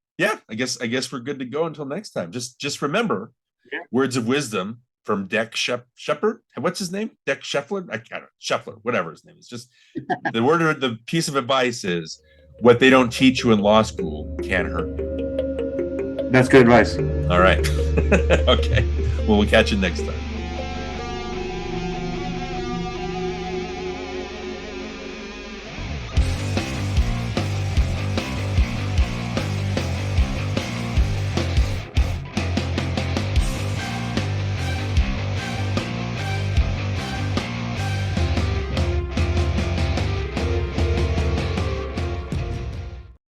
guess we're good to go until next time. Just remember, words of wisdom from Deck Shepard. What's his name? Deck Scheffler? I can't. Scheffler, whatever his name is. Just the piece of advice is, what they don't teach you in law school can't hurt you. That's good advice. All right. Okay. Well, we'll catch you next time.